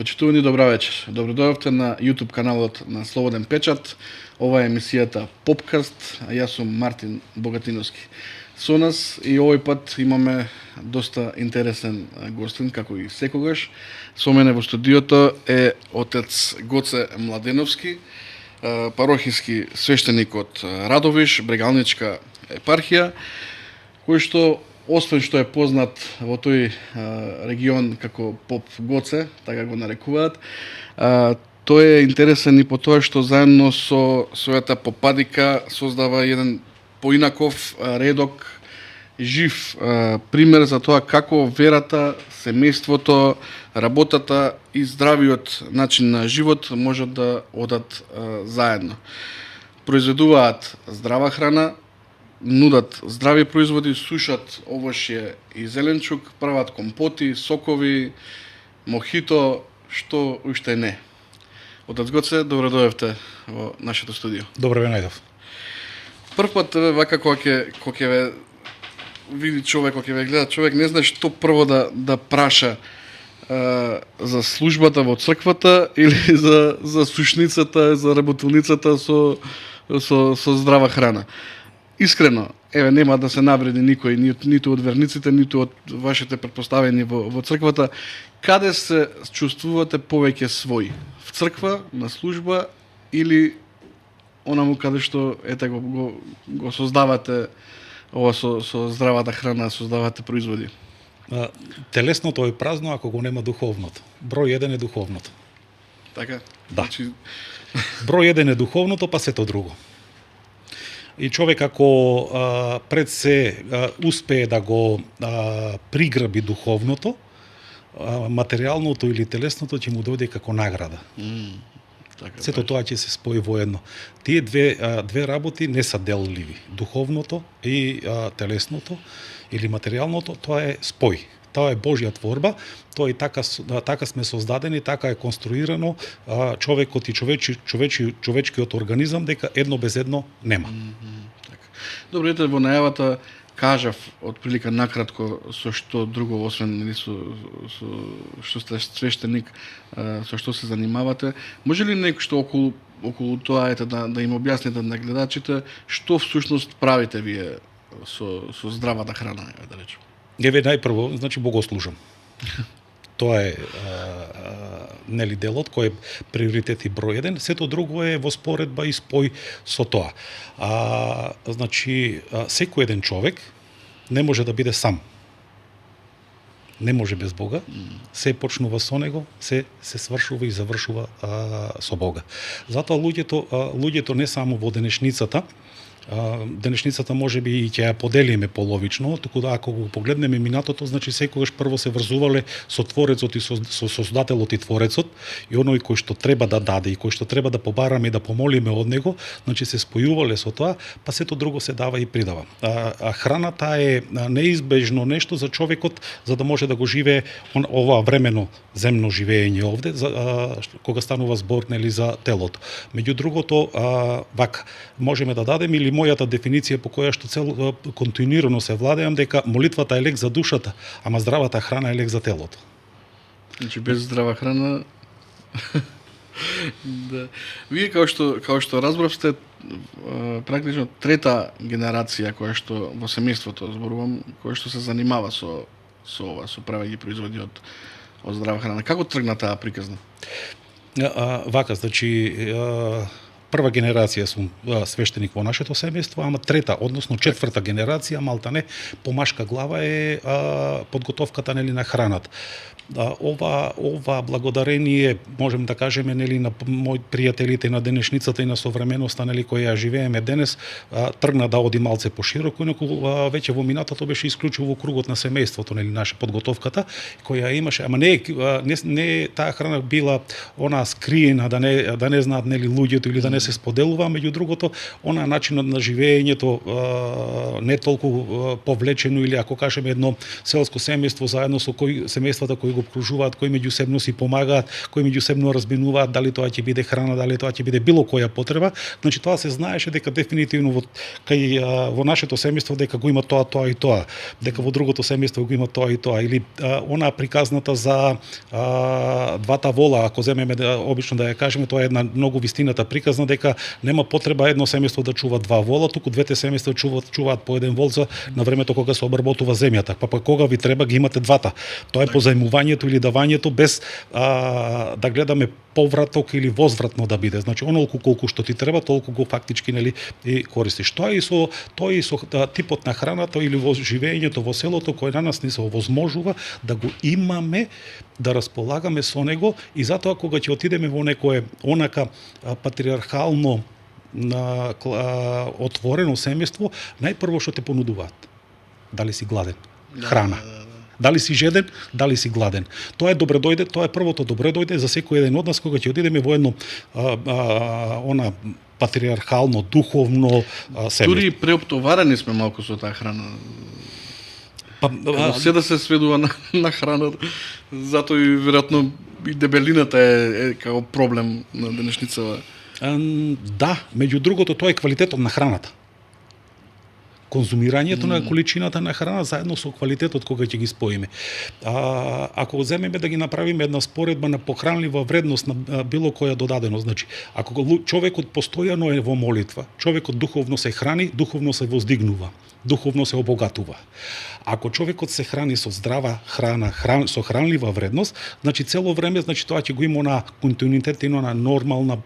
Почитувани, добра вечер. Добро дојдовте на YouTube каналот на Слободен печат. Ова е емисијата Попкаст, а јас сум Мартин Богатиновски. Со нас и овој пат имаме доста интересен гостин, како и секогаш. Со мене во студиото е отец Гоце Младеновски, парохиски свештеник од Радовиш, Брегалничка епархија, кој што освен што е познат во тој регион како Поп Гоце, така го нарекуваат, тој е интересен и по тоа што заедно со својата попадика создава еден поинаков, редок, жив пример за тоа како верата, семејството, работата и здравиот начин на живот можат да одат заедно. Произведуваат здрава храна, нудат здрави производи, сушат овошје и зеленчук, прават компоти, сокови, мохито, што уште не. Отец Гоце, добро дојдовте во нашето студио. Добро ве најдов. Прв пат вака кога ќе ве види човек, кога ќе ве гледа човек, не знае што прво да праша за службата во црквата или за сушницата, за работилницата со здрава храна. Искрено, нема да се навреди никој, ниту од верниците, ниту од вашите претпоставени во црквата. Каде се чувствувате повеќе свој? В црква, на служба или онаму каде што го создавате ова со здравата храна, создавате производи? Телесното е празно ако го нема духовното. Број 1 е духовното. Така? Да. Број 1 е духовното, па сето друго. И човек ако пред се успее да го приграби духовното, материјалното или телесното ќе му дојде како награда. Така, сето тоа ќе се спои воедно. Тие две работи не се делливи. Духовното и телесното или материјалното, тоа е спој. Тоа е Божја творба, тоа и така сме создадени, така е конструирано човекот и човечкиот организам, дека едно без едно нема. Така. Добро, ете во најавата кажав отприлика накратко со што друго освен со што сте свештеник, со што се занимавате. Може ли некој што околу тоа да им објасните на гледачите што всушност правите вие со здравата храна, да речем? Еве најпрво, значи богослужам. Тоа е нели делот кој е приоритет и број 1, сето друго е во споредба и спој со тоа. Значи секој еден човек не може да биде сам. Не може без Бога. Се почнува со него, се свршува и завршува со Бога. Затоа луѓето не само во денешницата може би и ќе ја поделиме половично, туку да ако го погледнеме минатото, значи секогаш прво се врзувале со Творецот и со Создателот и Творецот, и оној кој што треба да даде и кој што треба да побараме и да помолиме од него, значи се спојувале со тоа, па сето друго се дава и придава. Храната е неизбежно нешто за човекот за да може да го живее ова времено земно живење овде, кога станува збор нели за телото. Меѓу другото, вака можеме да дадеме или мојата дефиниција по која што континуирано се владеам дека молитвата е лек за душата, ама здравата храна е лек за телото. Значи без здрава храна да. Вие како што разбрав сте практично трета генерација која што во семејството зборувам, која што се занимава со ова, со правење производи од здрава храна. Како тргна таа приказна? Вака, значи прва генерација сум свештеник во нашето семејство, ама трета, односно четврта генерација, малтане, по машка глава е подготовката нели на храната. Ова благодарение, можем да кажеме нели на мои пријателите на денешницата и на современоста нели која ја живееме денес, тргна да оди малце пошироко, инаку веќе во минатото беше исклучиво во кругот на семејството нели наша подготовката која имаше, ама не таа храна била она скриена да не знаат нели луѓето или да не се споделува, меѓу другото, она начинот на живеењето не толку повлечено или ако кажеме едно селско семејство заедно со семејствата кои го обкружуваат, кои меѓусебно си помагаат, кои меѓусебно разбинуваат, дали тоа ќе биде храна, дали тоа ќе биде било која потреба, значи тоа се знаеше дека дефинитивно во нашето семејство дека го има тоа и тоа, дека во другото семејство го има тоа и тоа, или она приказната за двата вола, ако земеме обично да ја кажеме, тоа е една многу вистината приказна дека нема потреба едно семејство да чува два вола, туку двете семејства чуваат по еден вол за на времето кога се обработува земјата. Па кога ви треба ги имате двата. Тоа е позајмувањето или давањето без да гледаме повраток или возвратно да биде. Значи онолку колку што ти треба, толку го фактички нели и користиш. Тоа и со типот на храната или во живеењето во селото кој на нас ни се овозможува да го имаме, да располагаме со него и затоа кога ќе отидеме во некое онака патриархално отворено семејство, најпрво што те понудуваат. Дали си гладен? Храна. Дали си жеден, дали си гладен. Тоа е добре дојде, тоа е првото добре дојде за секој еден од нас кога ќе одидеме во едно она патриархално, духовно семејство. Дури преоптоварени сме малку со таа храна. Се да се сведува на храна, затоа и веројатно и дебелината е како проблем на денешницава. Да, меѓу другото тоа е квалитетот на храната. Конзумирањето на количината на храна заедно со квалитетот кога ќе ги споиме. Ако земеме да ги направиме една споредба на похранлива вредност на било која додаденост, значи ако човекот постојано е во молитва, човекот духовно се храни, духовно се воздигнува, духовно се обогатува. Ако човекот се храни со здрава храна, со хранлива вредност, значи цело време значи тоа ќе го има на континуитет и на нормална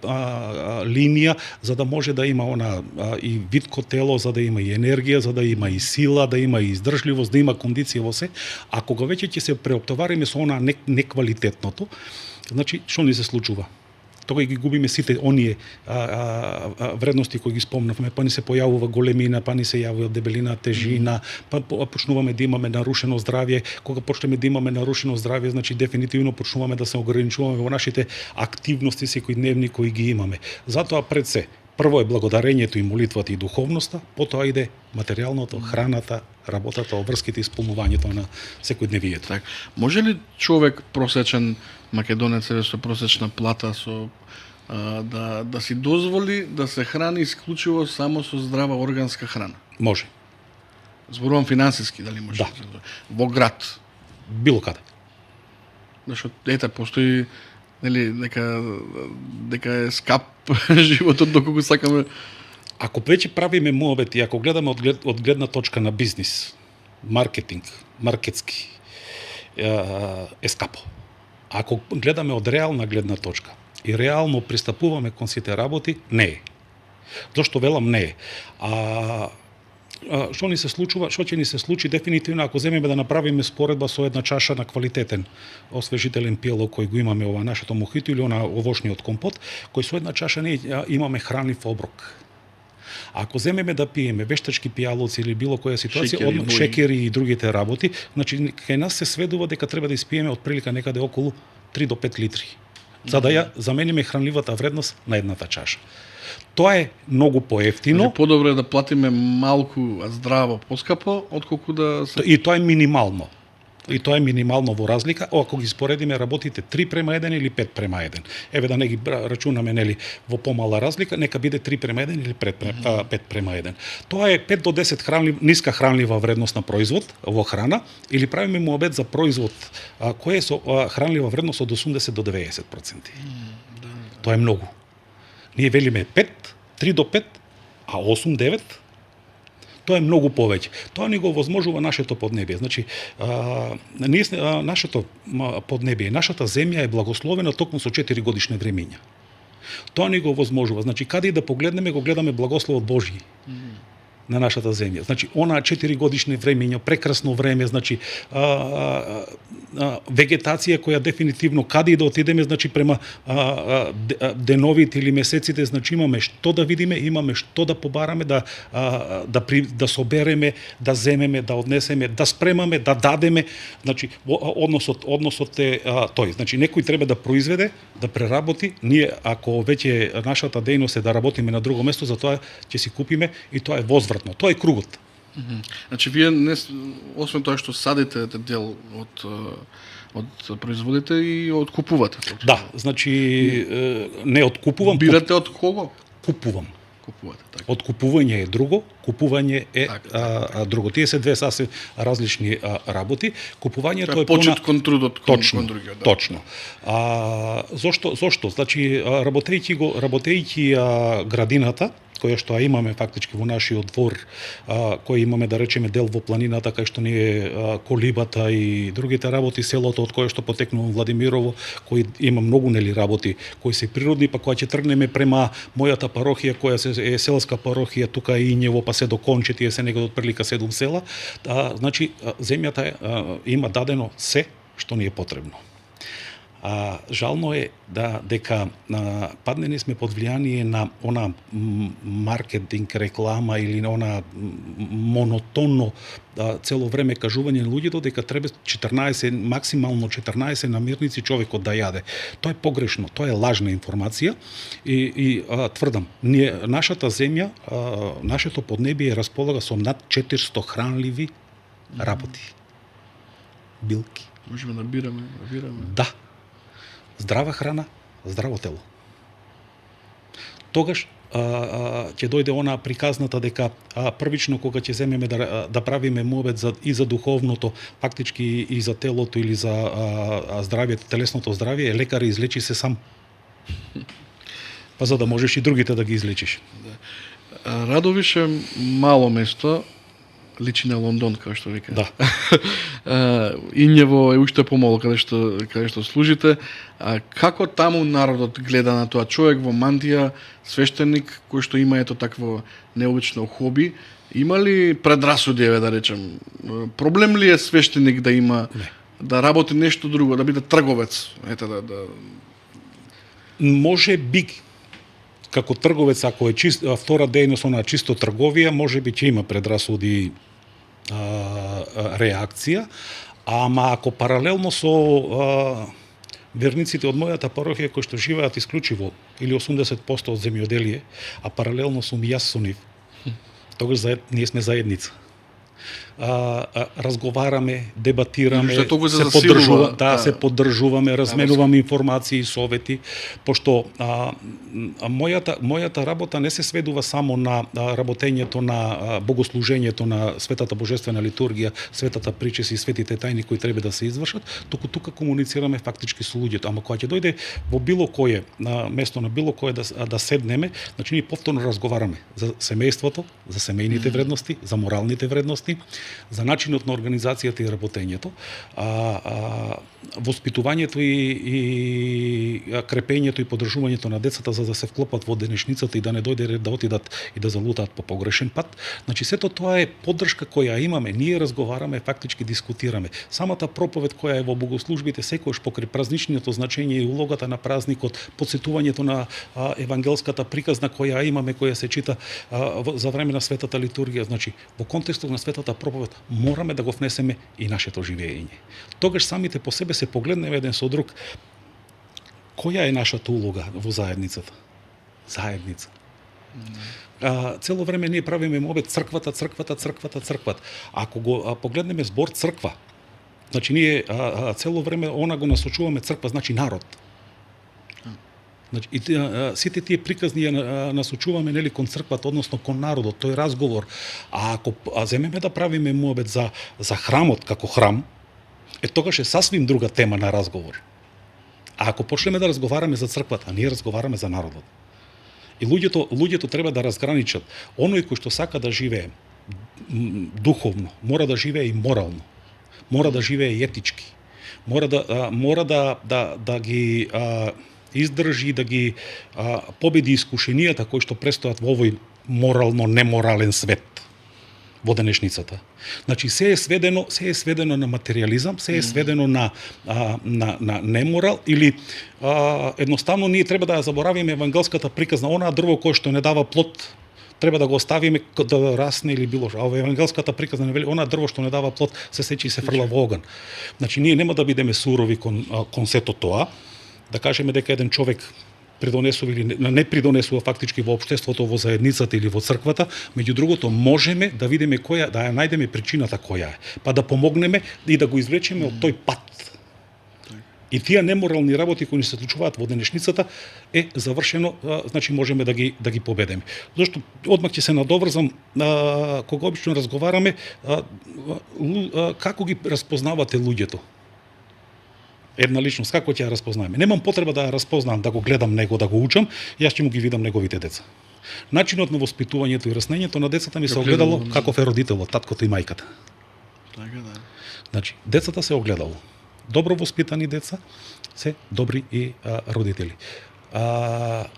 линија за да може да има она и витко тело, за да има и енергија, за да има и сила, да има и издржливост, да има кондиција во се. А кога веќе ќе се преоптовариме со она неквалитетното, значи што ни се случува? Тогаш ги губиме сите оние вредности кои ги спомнавме, па ни се појавува големина, па ни се јавува дебелина, тежина, па почнуваме да имаме нарушено здравје. Кога почнеме да имаме нарушено здравје, значи дефинитивно почнуваме да се ограничуваме во нашите активности секојдневни кои ги имаме. Затоа пред се прво е благодарењето и молитвата и духовноста, потоа иде материјалното, храната, работата, обврските и исполнувањето на секојдневието. Так, може ли човек просечен македонец со просечна плата да си дозволи да се храни исклучиво само со здрава органска храна? Може. Зборувам финансиски, дали може? Да. Во град? Било каде. Зашто постои нели дека е скап животот доколку сакаме. Ако веќе правиме муабет и ако гледаме од гледна точка на бизнис, маркетинг, маркетски, е скапо. Ако гледаме од реална гледна точка и реално пристапуваме кон сите работи, не е. Зошто велам не е? Што ни се случува, што ќе ни се случи дефинитивно ако земеме да направиме споредба со една чаша на квалитетен освежителен пијалок кој го имаме ова нашето мохито или она овошниот компот, кој со една чаша не имаме хранлив оброк. Ако земеме да пиеме вештачки пијалоци или било која ситуација, шекери и другите работи, значи кај нас се сведува дека треба да испиеме отприлика некаде околу 3 до 5 литри, за да ја замениме хранливата вредност на едната чаша. Тоа е многу поевтино. Значи, подобро е да платиме малку здраво поскапо, отколку да се... И тоа е минимално. И тоа е минимално во разлика, ако ги споредиме работите 3:1 или 5:1. Еве да не ги рачунаме нели во помала разлика, нека биде 3:1 или 5:1. Тоа е 5 до 10 ниска хранлива вредност на производ во храна или правиме муабет за производ кој е со хранлива вредност од 80 до 90%. Тоа е многу. Ние велиме 5, 3 до 5, а 8-9 тоа е многу повеќе. Тоа ни го возможува нашето поднебие. Значи, нашето поднебие, нашата земја е благословена токму со 4 годишни времиња. Тоа ни го возможува. Значи, каде и да погледнеме, го гледаме благословот Божји. на нашата земја. Значи, она 4 годишни времења, прекрасно време, значи, вегетација која дефинитивно каде и да отидеме, значи, према деновите или месеците, значи, имаме што да видиме, имаме што да побараме, да собереме, да земеме, да однесеме, да спремаме, да дадеме, значи, односот е тој. Значи, некој треба да произведе, да преработи, ние, ако веќе нашата дејност е да работиме на друго место, затоа ќе си купиме и тоа е возвратно. Тоа е кругот. Значи, вие освен тоа што садите дел од производите и откупувате. Да, значи не откупувам, Бирате од кого? купувам. Купувате, така. Откупување е друго, купување е Така. друго. Тие се две сасвим различни работи. Купувањето Тоа е е почет кон трудот кон другиот. Да. Точно. Зошто? Значи, работејќи градината, која што имаме фактички во нашиот двор, кој имаме, да речеме, дел во планината, кај што ни е колибата и другите работи, селото од кое што потекнувам Владимирово, кој има многу нели работи, кои се природни, па кога ќе тргнеме према мојата парохија, која е селска парохија, тука и Инјево, па се до Конче, тие се негде од прилика 7 села, значи, земјата има дадено се што ни е потребно. Жално е дека паднени сме под влијание на она маркетинг, реклама или на она монотонно цело време кажување на луѓето дека треба 14, максимално 14 намирници човекот да јаде. Тоа е погрешно, тоа е лажна информација и тврдам, нашата земја, нашето поднебие располага со над 400 хранливи работи. Билки. Можеме да бираме. Да. Здрава храна, здраво тело. Тогаш ќе дојде она приказната дека првично кога ќе земеме да правиме муабет и за духовното, фактички и за телото или за здравјето, телесното здравје, лекар излечи се сам. Па за да можеш и другите да ги излечиш. Радовиш е мало место, личи на Лондон, како што вика. Да. Инјево е уште помало каде што служите. Како таму народот гледа на тоа? Човек во мантија, свештеник, кој што има ето такво необично хоби, има ли предрасуди, да речем? Проблем ли е свештеник да има, да работи нешто друго, да биде трговец? Ете, Може би, како трговец, ако е втора дејност, она чисто трговија, може би ќе има предрасуди реакција, ама ако паралелно со верниците од мојата парохија кои што живеат исклучиво или 80% од земјоделие, а паралелно сум јас со нив, тогаш ние сме заедница. Разговараме, дебатираме, се поддржуваме, разменуваме информации и совети, пошто мојата работа не се сведува само на работењето на богослужењето на Светата Божествена литургија, Светата причест и светите тајни кои треба да се извршат, туку тука комуницираме фактички со луѓето. Ама кога ќе дојде во било кое место на било кое да седнеме, значи ние повторно разговараме за семејството, за семејните вредности, за моралните вредности, за начинот на организацијата и работењето, воспитувањето и крепењето и поддржувањето на децата за да се вклопат во денешницата и да не дојде ред да отидат и да залутаат по погрешен пат. Значи сето тоа е поддршка која имаме, ние разговараме, фактички дискутираме. Самата проповед која е во богослужбите секојаш покрај празничното значење и улогата на празникот, подсетувањето на евангелската приказна која имаме, која се чита за време на светата литургија, значи во контекстот на светата проповед мораме да го внесеме и нашето живење. Тогаш самите по себе се погледнеме еден со друг. Која е нашата улога во заедницата? Заедница. Цело време ние правиме мобет црквата. Ако го погледнеме збор црква, значи ние цело време она го насочуваме црква, значи народ. Значи, и сите тие приказни ја насочуваме нели кон црквата, односно кон народот, тој разговор. Ако земеме да правиме муабет за храмот како храм, тогаш е сасвим друга тема на разговор. А ако почнеме да разговараме за црквата, ние разговараме за народот. И луѓето треба да разграничат. Оној кој што сака да живее духовно, мора да живее и морално. Мора да живее и етички. Мора да ги издржи, да ги победи искушенијата кои што престојат во овој морално-неморален свет. во денешницата. Значи се е сведено на материјализам, се е сведено на неморал или едноставно ние треба да ја заборавиме евангелската приказна, онаа дрво кое што не дава плод треба да го оставиме да расне или било што. А во евангелската приказна не вели онаа дрво што не дава плод се сечи и се фрла во оган. Значи ние нема да бидеме сурови кон сето тоа, да кажеме дека еден човек придонесува или не придонесува фактички во општеството, во заедницата или во црквата, меѓу другото можеме да видиме која, да ја најдеме причината која е, па да помогнеме и да го извлечеме од тој пат. И тие неморални работи кои се случуваат во денешницата е завршено, значи можеме да ги победиме. Зашто одмак ќе се надоврзам кога обично разговараме како ги распознавате луѓето. Една личност, како ќе ја распознаеме? Немам потреба да ја распознам, да го гледам него, да го учам, јас ќе му ги видам неговите деца. Начинот на воспитувањето и раснењето на децата ми се огледало каков е родителот, таткото и мајката. Така да. Значи, децата се огледало. Добро воспитани деца се добри и родители.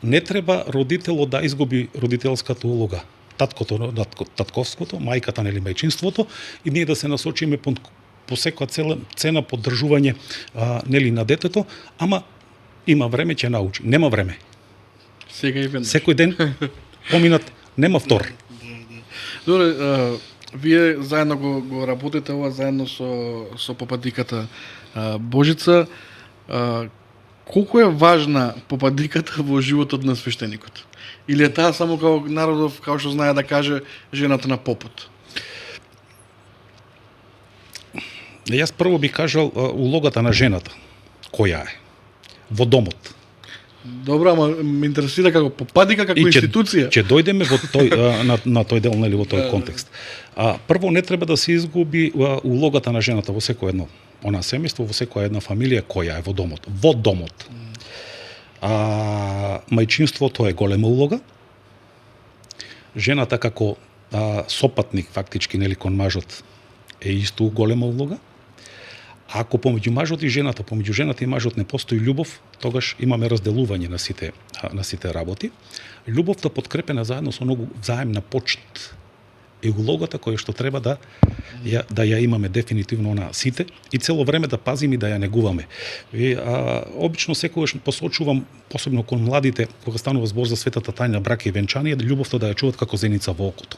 Не треба родителот да изгуби родителската улога. Татковското, мајката нели мајчинството, и ние да се насочиме по секоја цена поддржување нели на детето, ама има време ќе научи. Нема време. Сега и веднаш. Секој ден поминат, нема втор. Добре, вие заедно го работите ова заедно со попадиката Божица. Колку е важна попадиката во животот на свештеникот? Или е таа само како народов, како што знае да каже, жената на попот? Јас прво би кажал улогата на жената, која е во домот. Добро, ама ме интересира како попадика, како институција. Ќе дојдеме во тој на тој дел или во тој контекст. Прво не треба да се изгуби улогата на жената во секој едно семејство, во секоја една фамилија која е во домот. Во домот. Мајчинството е голема улога. Жената како сопатник фактички нели кон мажот е исто голема улога. Ако помеѓу мажот и жената, помеѓу жената и мажот не постои љубов, тогаш имаме разделување на сите работи. Љубовта подкрепена заедно со многу взаемна почит е улогата која што треба да ја имаме дефинитивно на сите и цело време да пазиме и да ја негуваме. Обично секогаш посочувам, посебно кон младите, кога станува збор за светата тајна брак и венчание, љубовта да ја чуват како зеница во окото.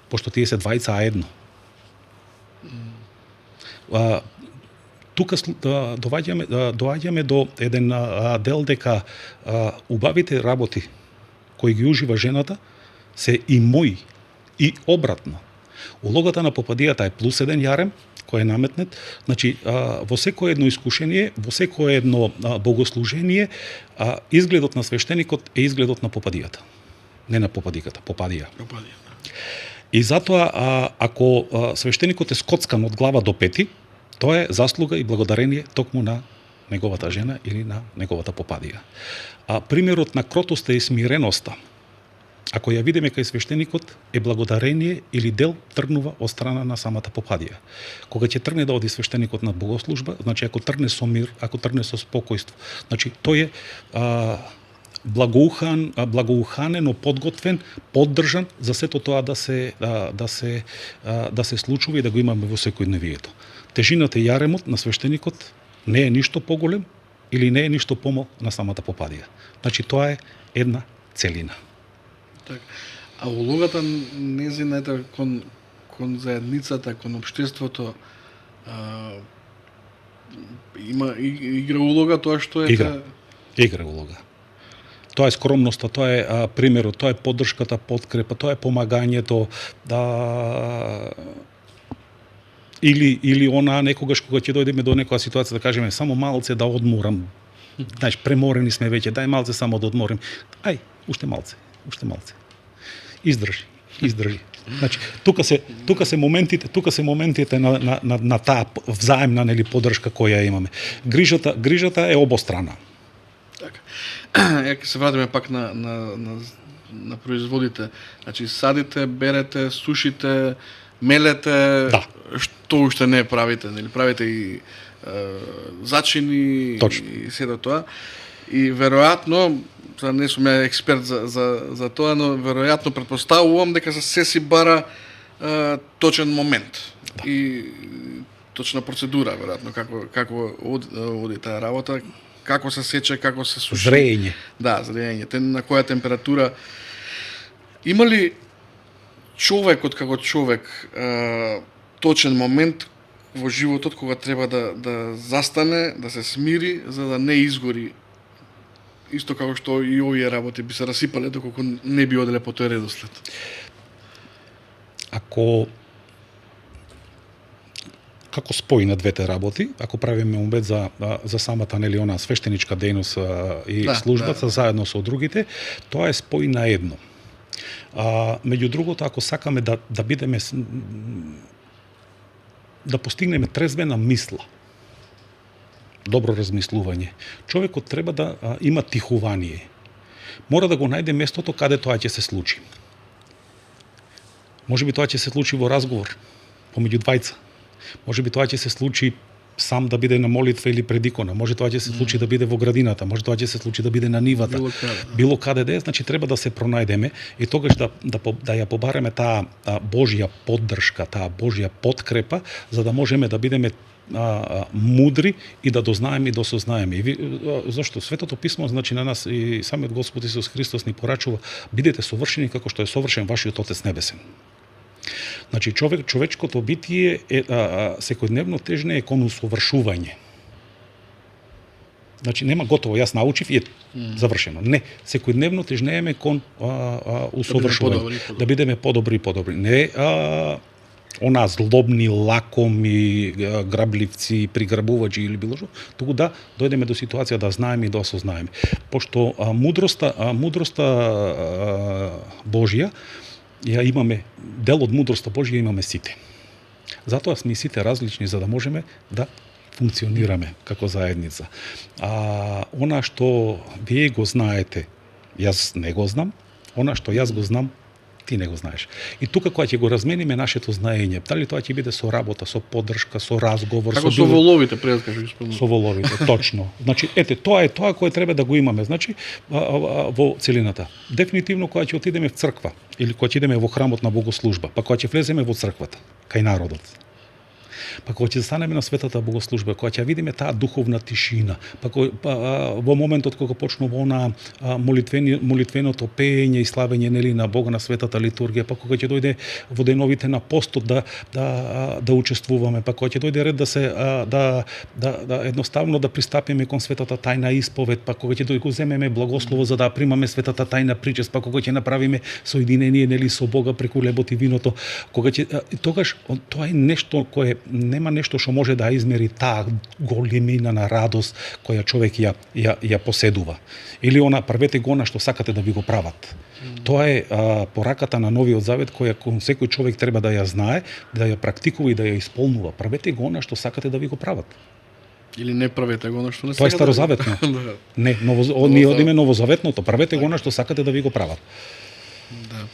Пошто тие се двајца а едно. Тука доаѓаме до еден дел дека убавите работи кои ги ужива жената се и мои и обратно. Улогата на попадијата е плюс еден јарем кој е наметнет. Значи во секое едно искушение, во секое едно богослужение, изгледот на свештеникот е изгледот на попадијата. Не на попадиката, попадија. И затоа, ако свештеникот е скоцкан од глава до пети, тоа е заслуга и благодарение токму на неговата жена или на неговата попадија. Примерот на кротоста и смиреноста, ако ја видиме кај свештеникот, е благодарение или дел тргнува од страна на самата попадија. Кога ќе тргне да оди свештеникот на богослужба, значи ако тргне со мир, ако тргне со спокојство, значи тој е благоуханено подготвен, поддржан за сето тоа да се случува и да го имаме во секојдневието. Тежината и јаремот на свештеникот не е ништо поголем или не е ништо помал на самата попадија. Значи тоа е една целина. Так. А улогата незината кон заедницата, кон општеството игра улога тоа што е игра улога. Тоа е скромноста, тоа е примерот, тоа е поддршката, подкрепа, тоа е помагањето, или она некогаш кога ќе дојдеме до некоја ситуација да кажеме само малце да одморам. Знаеш, преморени сме веќе, дај малце само да одморим. Ај, уште малце. Издржи. Значи, тука се моментите на таа взаемна нели поддршка која имаме. Грижата е обострана. Така. Ќе се вратиме пак на производите. Значи садите, берете, сушите, мелете, да. Што уште не правите, нели правите и зачини. Точно. И сето тоа. И веројатно, не сум ја експерт за тоа, но веројатно претпоставувам дека се си бара точен момент и точна процедура веројатно како оди таа работа, како се сече, како се суши. Зреење. Да, зреење. На која температура. Има ли човекот како човек точен момент во животот кога треба да застане, да се смири, за да не изгори, исто како што и овие работи би се расипале доколку не би оделе по тој редослед? Како спои на двете работи, ако правиме умбет за самата нели она свештеничка дејност и службата заедно со другите, тоа е спои на едно. Меѓу другото, ако сакаме да бидеме да постигнеме трезвена мисла, добро размислување, човекот треба да има тихување. Мора да го најде местото каде тоа ќе се случи. Можеби тоа ќе се случи во разговор помеѓу двајца. Можеби тоа ќе се случи сам да биде на молитва или пред икона. Може тоа ќе се случи да биде во градината, може тоа ќе се случи да биде на нивата. Било каде да е, значи треба да се пронајдеме и тогаш да ја побареме таа Божја поддршка, таа Божја подкрепа, за да можеме да бидеме мудри и да дознаеме и да осознаеме. Зашто Светото писмо, значи на нас и самиот Господ Исус Христос ни порачува: бидете совршени како што е совршен вашиот Отец небесен. Значи човечкото битие е секојдневно тежне е кон усовршување. Значи нема готово, јас научив и е завршено. Не, секојдневно тежнееме кон усовршување, да бидеме подобри и подобри. Не она злобни, лакоми, грабливци, приграбувачи или било што, туку да дојдеме до ситуација да знаеме и да осознаеме. Пошто мудроста Божја ја имаме, дел од мудроста Божја имаме сите. Затоа сме сите различни за да можеме да функционираме како заедница. Она што вие го знаете, јас не го знам, она што јас го знам, ти не го знаеш. И тука кога ќе го размениме нашето знаење, дали тоа ќе биде со работа, со поддршка, со разговор, како со воловите, пред кажи спомнам. Со воловите, точно. Значи, ете, тоа е тоа кое треба да го имаме, значи во целината. Дефинитивно кога ќе отидеме в црква или кога ќе идеме во храмот на богослужба, па кога ќе влеземе во црквата, кај народот. Па кога ќе застанеме на светата богослужба, кога ќе видиме таа духовна тишина, во моментот кога почнува она молитвеното пеење и славење нели на Бога на светата литургија, па кога ќе дојде во деновите на постот да учествуваме, па кога ќе дојде ред да се едноставно да пристапиме кон светата тајна исповед, па кога ќе го земеме благослово за да примаме светата тајна причест, па кога ќе направиме соединение нели со Бога преку лебот и виното, кога ќе тогаш тоа е нешто кое нема нешто што може да измери таа големина на радост која човек ја поседува. Или она правете го она што сакате да ви го прават. Тоа е пораката на Новиот Завет која секој човек треба да ја знае, да ја практикува и да ја исполнува. Правете го она што сакате да ви го прават. Или не правете го она што не сакате. Тоа е старозаветно. Не, ние одиме новозаветното. Правете го она што сакате да ви го прават. Да.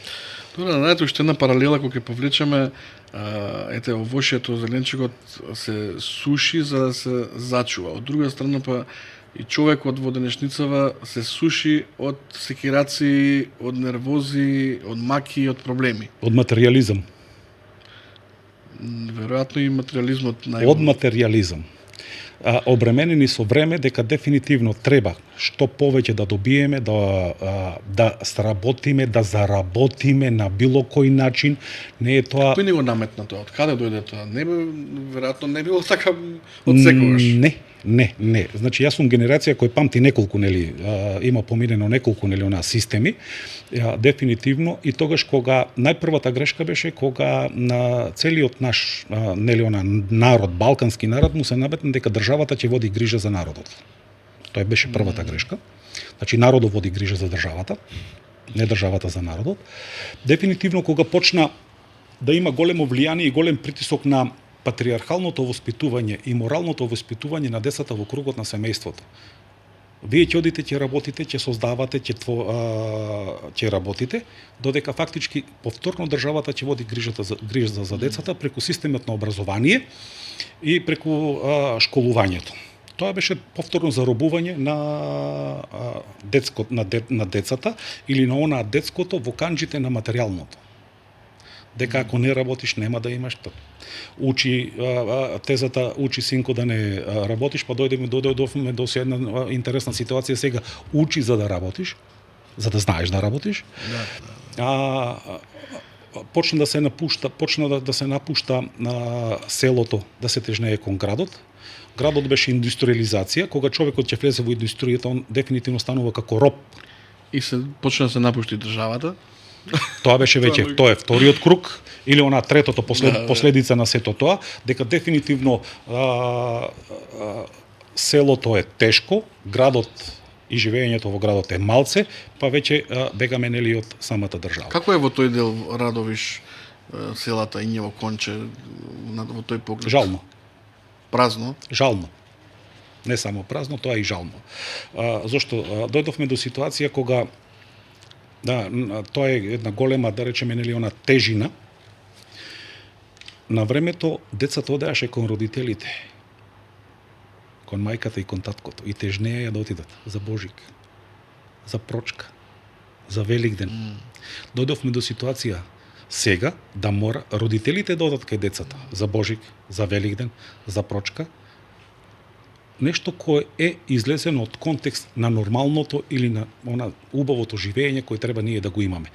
Добре, знаете, уште една паралела која ќе повлечеме, ете, овошјето, зеленчукот се суши за да се зачува. Од друга страна па и човекот во денешницава се суши од секираци, од нервози, од маки, од проблеми. Од материјализам. Веројатно и материјализмот Од материјализам. Обременени со време дека дефинитивно треба што повеќе да добиеме, да сработиме, да заработиме на било кој начин. Не е тоа. Кој не го наметна тоа? Од каде дојде тоа? Веројатно не било така од секогаш. Не. Значи јас сум генерација кој памти неколку има поминено неколку она системи. Дефинитивно и тогаш кога најпрвата грешка беше кога на целиот наш народ, балкански народ, му се наметна дека државата ќе води грижа за народот. Тоа беше првата грешка. Значи народот води грижа за државата, не државата за народот. Дефинитивно кога почна да има големо влијание и голем притисок на патриархалното воспитување и моралното воспитување на децата во кругот на семејството. Вие ќе одите, ќе работите, ќе создавате, ќе работите, додека фактички повторно државата ќе води грижа за децата преку системот на образование и преку школувањето. Тоа беше повторно заробување на децата или на онаа детското во канџите на материјалното. дека ако не работиш нема да имаш тоа. Учи тезата учи синко да не работиш, па дојдовме до една интересна ситуација сега, учи за да работиш, за да знаеш да работиш. Почна да се напушта на селото, да се тежнее кон градот. Градот беше индустриализација, кога човекот ќе влезе во индустријата, он дефинитивно станува како роб. И се почна да се напушти државата. Тоа беше веќе, тоа е вториот круг или она третото последица на сето тоа, дека дефинитивно селото е тешко, градот и живеењето во градот е малце, па веќе бегаме нели од самата држава. Како е во тој дел Радовиш, селата Ињево, Конче, во тој поглед? Жално. Празно? Жално. Не само празно, тоа е и жално. Зошто дојдовме до ситуација кога тоа е една голема, да речеме, нели она тежина. На времето децата одеаше кон родителите, кон мајката и кон таткото, и тежнеја да отидат за Божик, за прочка, за Великден. Дојдовме до ситуација сега да мора родителите да одат кај децата за Божик, за Великден, за прочка, нешто кое е излезено од контекст на нормалното или на она убавото живење кој треба ние да го имаме.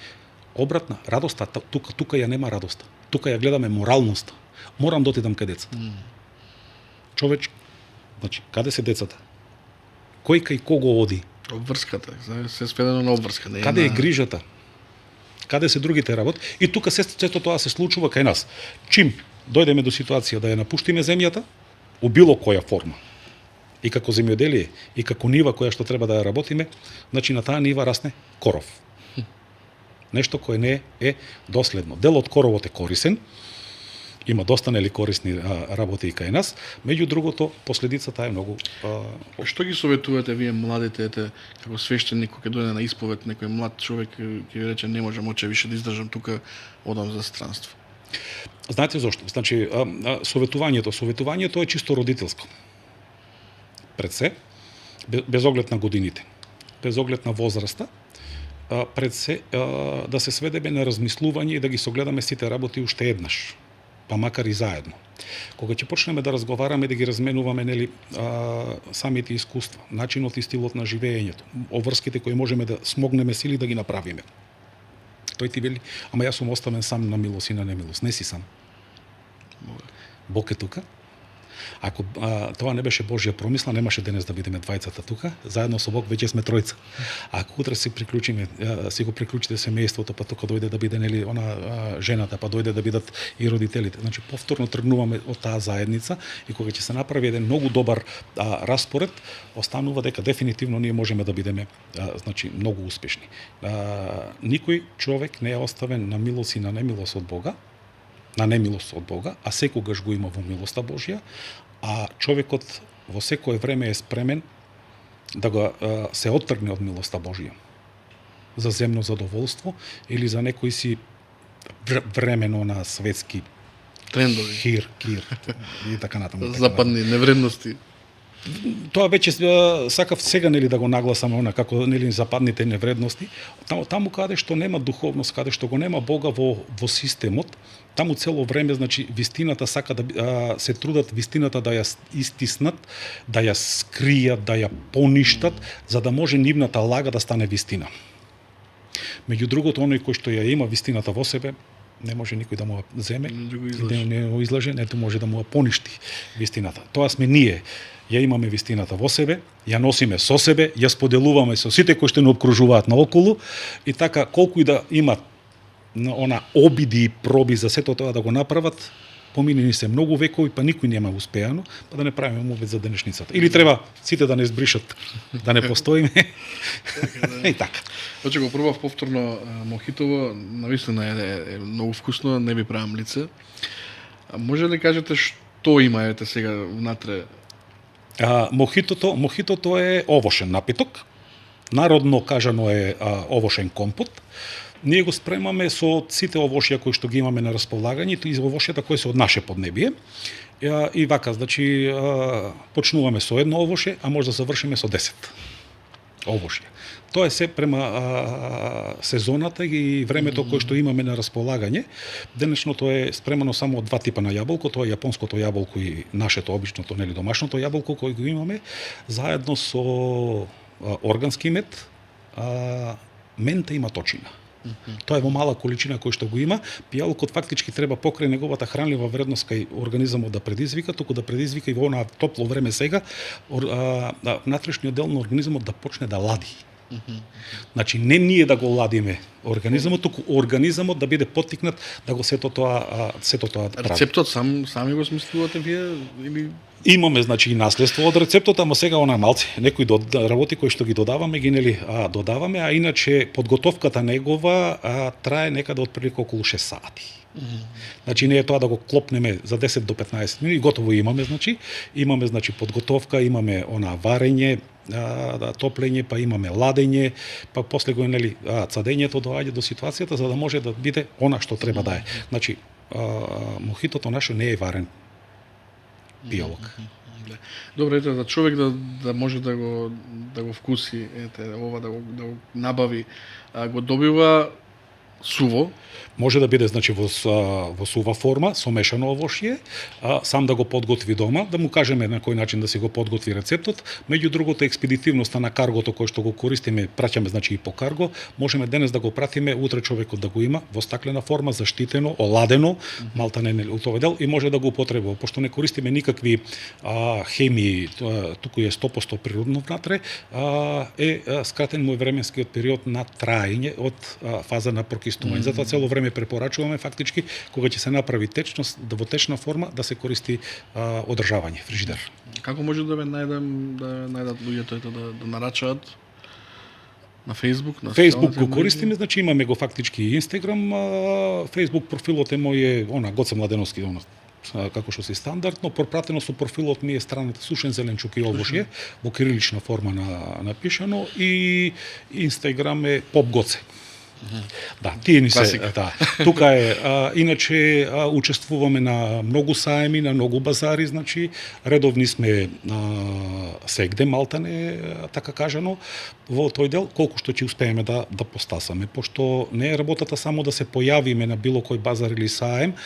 Обратна, радоста, тука ја нема радоста. Тука ја гледаме моралноста. Морам да отидам кај децата. Човеч, значи, каде се децата? Кој кај кого оди? Обврската, се сведено на обврска. Не Каде е грижата? Каде се другите работи? И тука сето тоа се случува кај нас. Чим дојдеме до ситуација да ја напуштиме земјата, у било која форма, и како земјоделие, и како нива која што треба да ја работиме, значи на таа нива расне коров. Нешто кое не е доследно. Дел од коровот е корисен, има доста нели корисни работи и кај нас, меѓу другото, последицата е многу... Што ги советувате вие младите, како свештеник, кога дојде на исповед, некој млад човек ќе ви рече не можам оче више да издржам тука, одам за странство? Знаете зошто? Значи, советувањето е чисто родителско. Пред се, без оглед на годините, без оглед на возраста, пред се да се сведеме на размислување и да ги согледаме сите работи уште еднаш, па макар и заедно. Кога ќе почнеме да разговараме, да ги разменуваме нели самите искуства, начинот и стилот на живеењето, обврските кои можеме да смогнеме сили да ги направиме. Тој ти вели, ама јас сум оставен сам на милост и на немилост. Не си сам. Бог е тука. Ако тоа не беше Божја промисла, немаше денес да бидеме двајцата тука, заедно со Бог веќе сме тројца. Ако утре си го приклучите семејството, па тука дојде да биде нели она жената, па дојде да бидат и родителите. Значи повторно тргнуваме од таа заедница и кога ќе се направи еден многу добар распоред, останува дека дефинитивно ние можеме да бидеме значи многу успешни. Никој човек не е оставен на милост и на немилост од Бога, на немилост од Бога, а секогаш го има во милоста Божја, а човекот во секое време е спремен да го се оттргне од милоста Божја за земно задоволство или за некои си времено на светски трендови, кир и така натаму. Западни невредности. Тоа веќе сакав сега нели да го нагласам она како нели западните невредности, таму каде што нема духовност, каде што го нема Бога во системот, таму цело време значи вистината сака да се трудат вистината да ја истиснат, да ја скријат, да ја поништат, за да може нивната лага да стане вистина. Меѓу другото, оној кој што ја има вистината во себе, не може никој да му ја земе, не го излаже, нето може да му ја поништи вистината. Тоа сме ние. Ја имаме вистината во себе, ја носиме со себе, ја споделуваме со сите кои што не обкружуваат наоколу и така колку и да имат она обиди и проби за сето тоа да го направат, поминени се многу векови, па никој нема успеано, па да не правиме мовет за денешницата. Или треба сите да не збришат, да не постоиме. И така. Значи го пробав повторно мохитово, навистина е многу вкусно, не би правам лице. Може ли кажете што имаете сега внатре? Мохитото е овошен напиток. Народно кажано е овошен компот. Ние го спремаме со сите овошја кои што ги имаме на располагање и овошјата кои се од наше поднебие. И вака, значи, почнуваме со едно овоше, а може да завршиме со 10. овошје. Тоа е се према сезоната и времето кое што имаме на располагање. Денешното е спремано само од два типа на јаболко, тоа е јапонското јаболко и нашето обичното, нели домашното јаболко кое го имаме, заедно со органски мед, мента и маточина. Тоа е во мала количина кој што го има. Пијалокот фактички треба покрај неговата хранлива вредност кај организмот да предизвика, туку да предизвика и во онаа топло време сега, внатрешниот дел на организмот да почне да лади. Значи не ние да го ладиме организмот, туку организмот да биде поттикнат да го сето тоа прави. Рецептот сами го смислувате вие или Имаме значи и наследство од рецептот, ама сега она малце некои работи кои што ги додаваме, ги нели додаваме, а иначе подготовката негова трае некаде отприлика околу 6 сати. Значи не е тоа да го клопнеме за 10 до 15 минути, готово имаме значи подготовка, имаме она варење, топлење, па имаме ладење, па после го нели цадењето доаѓа до ситуацијата за да може да биде она што треба да е. Значи мохитото наше не е варен пијалок. Добре, ете, за човек да може да го вкуси, ете, ова да го набави, го добива суво. Може да биде значи во сува форма, со мешано овошје, сам да го подготви дома, да му кажеме на кој начин да си го подготви рецептот. Меѓу другото, експедитивноста на каргото кој што го користиме, праќаме значи и по карго, можеме денес да го пратиме, утре човекот да го има во стаклена форма, заштитено, оладено, малтане нели тој дел и може да го употребува. Пошто не користиме никакви хемии, туку е 100% природно внатре, е скратен му временскиот период на траење од фаза на прокистување. Затоа цело време препорачуваме фактички кога ќе се направи течност, да во течна форма да се користи одржавање, фрижидер. Како може да најдат луѓето да нарачаат на Facebook, на Facebook го користиме, значи имаме го фактички и Instagram, Facebook профилот е мој Гоце Младеновски, како што се стандардно, пропратено со профилот ми е страната Сушен зеленчук и овошје, во кирилична форма напишано, и Instagram е Поп Гоце. Да, тие ни се, тука е, иначе учествуваме на многу саеми, на многу базари, значи редовни сме сегде малтане, така кажано, во тој дел, колку што ќе успееме да постасаме, пошто не е работата само да се појавиме на било кој базар или саем,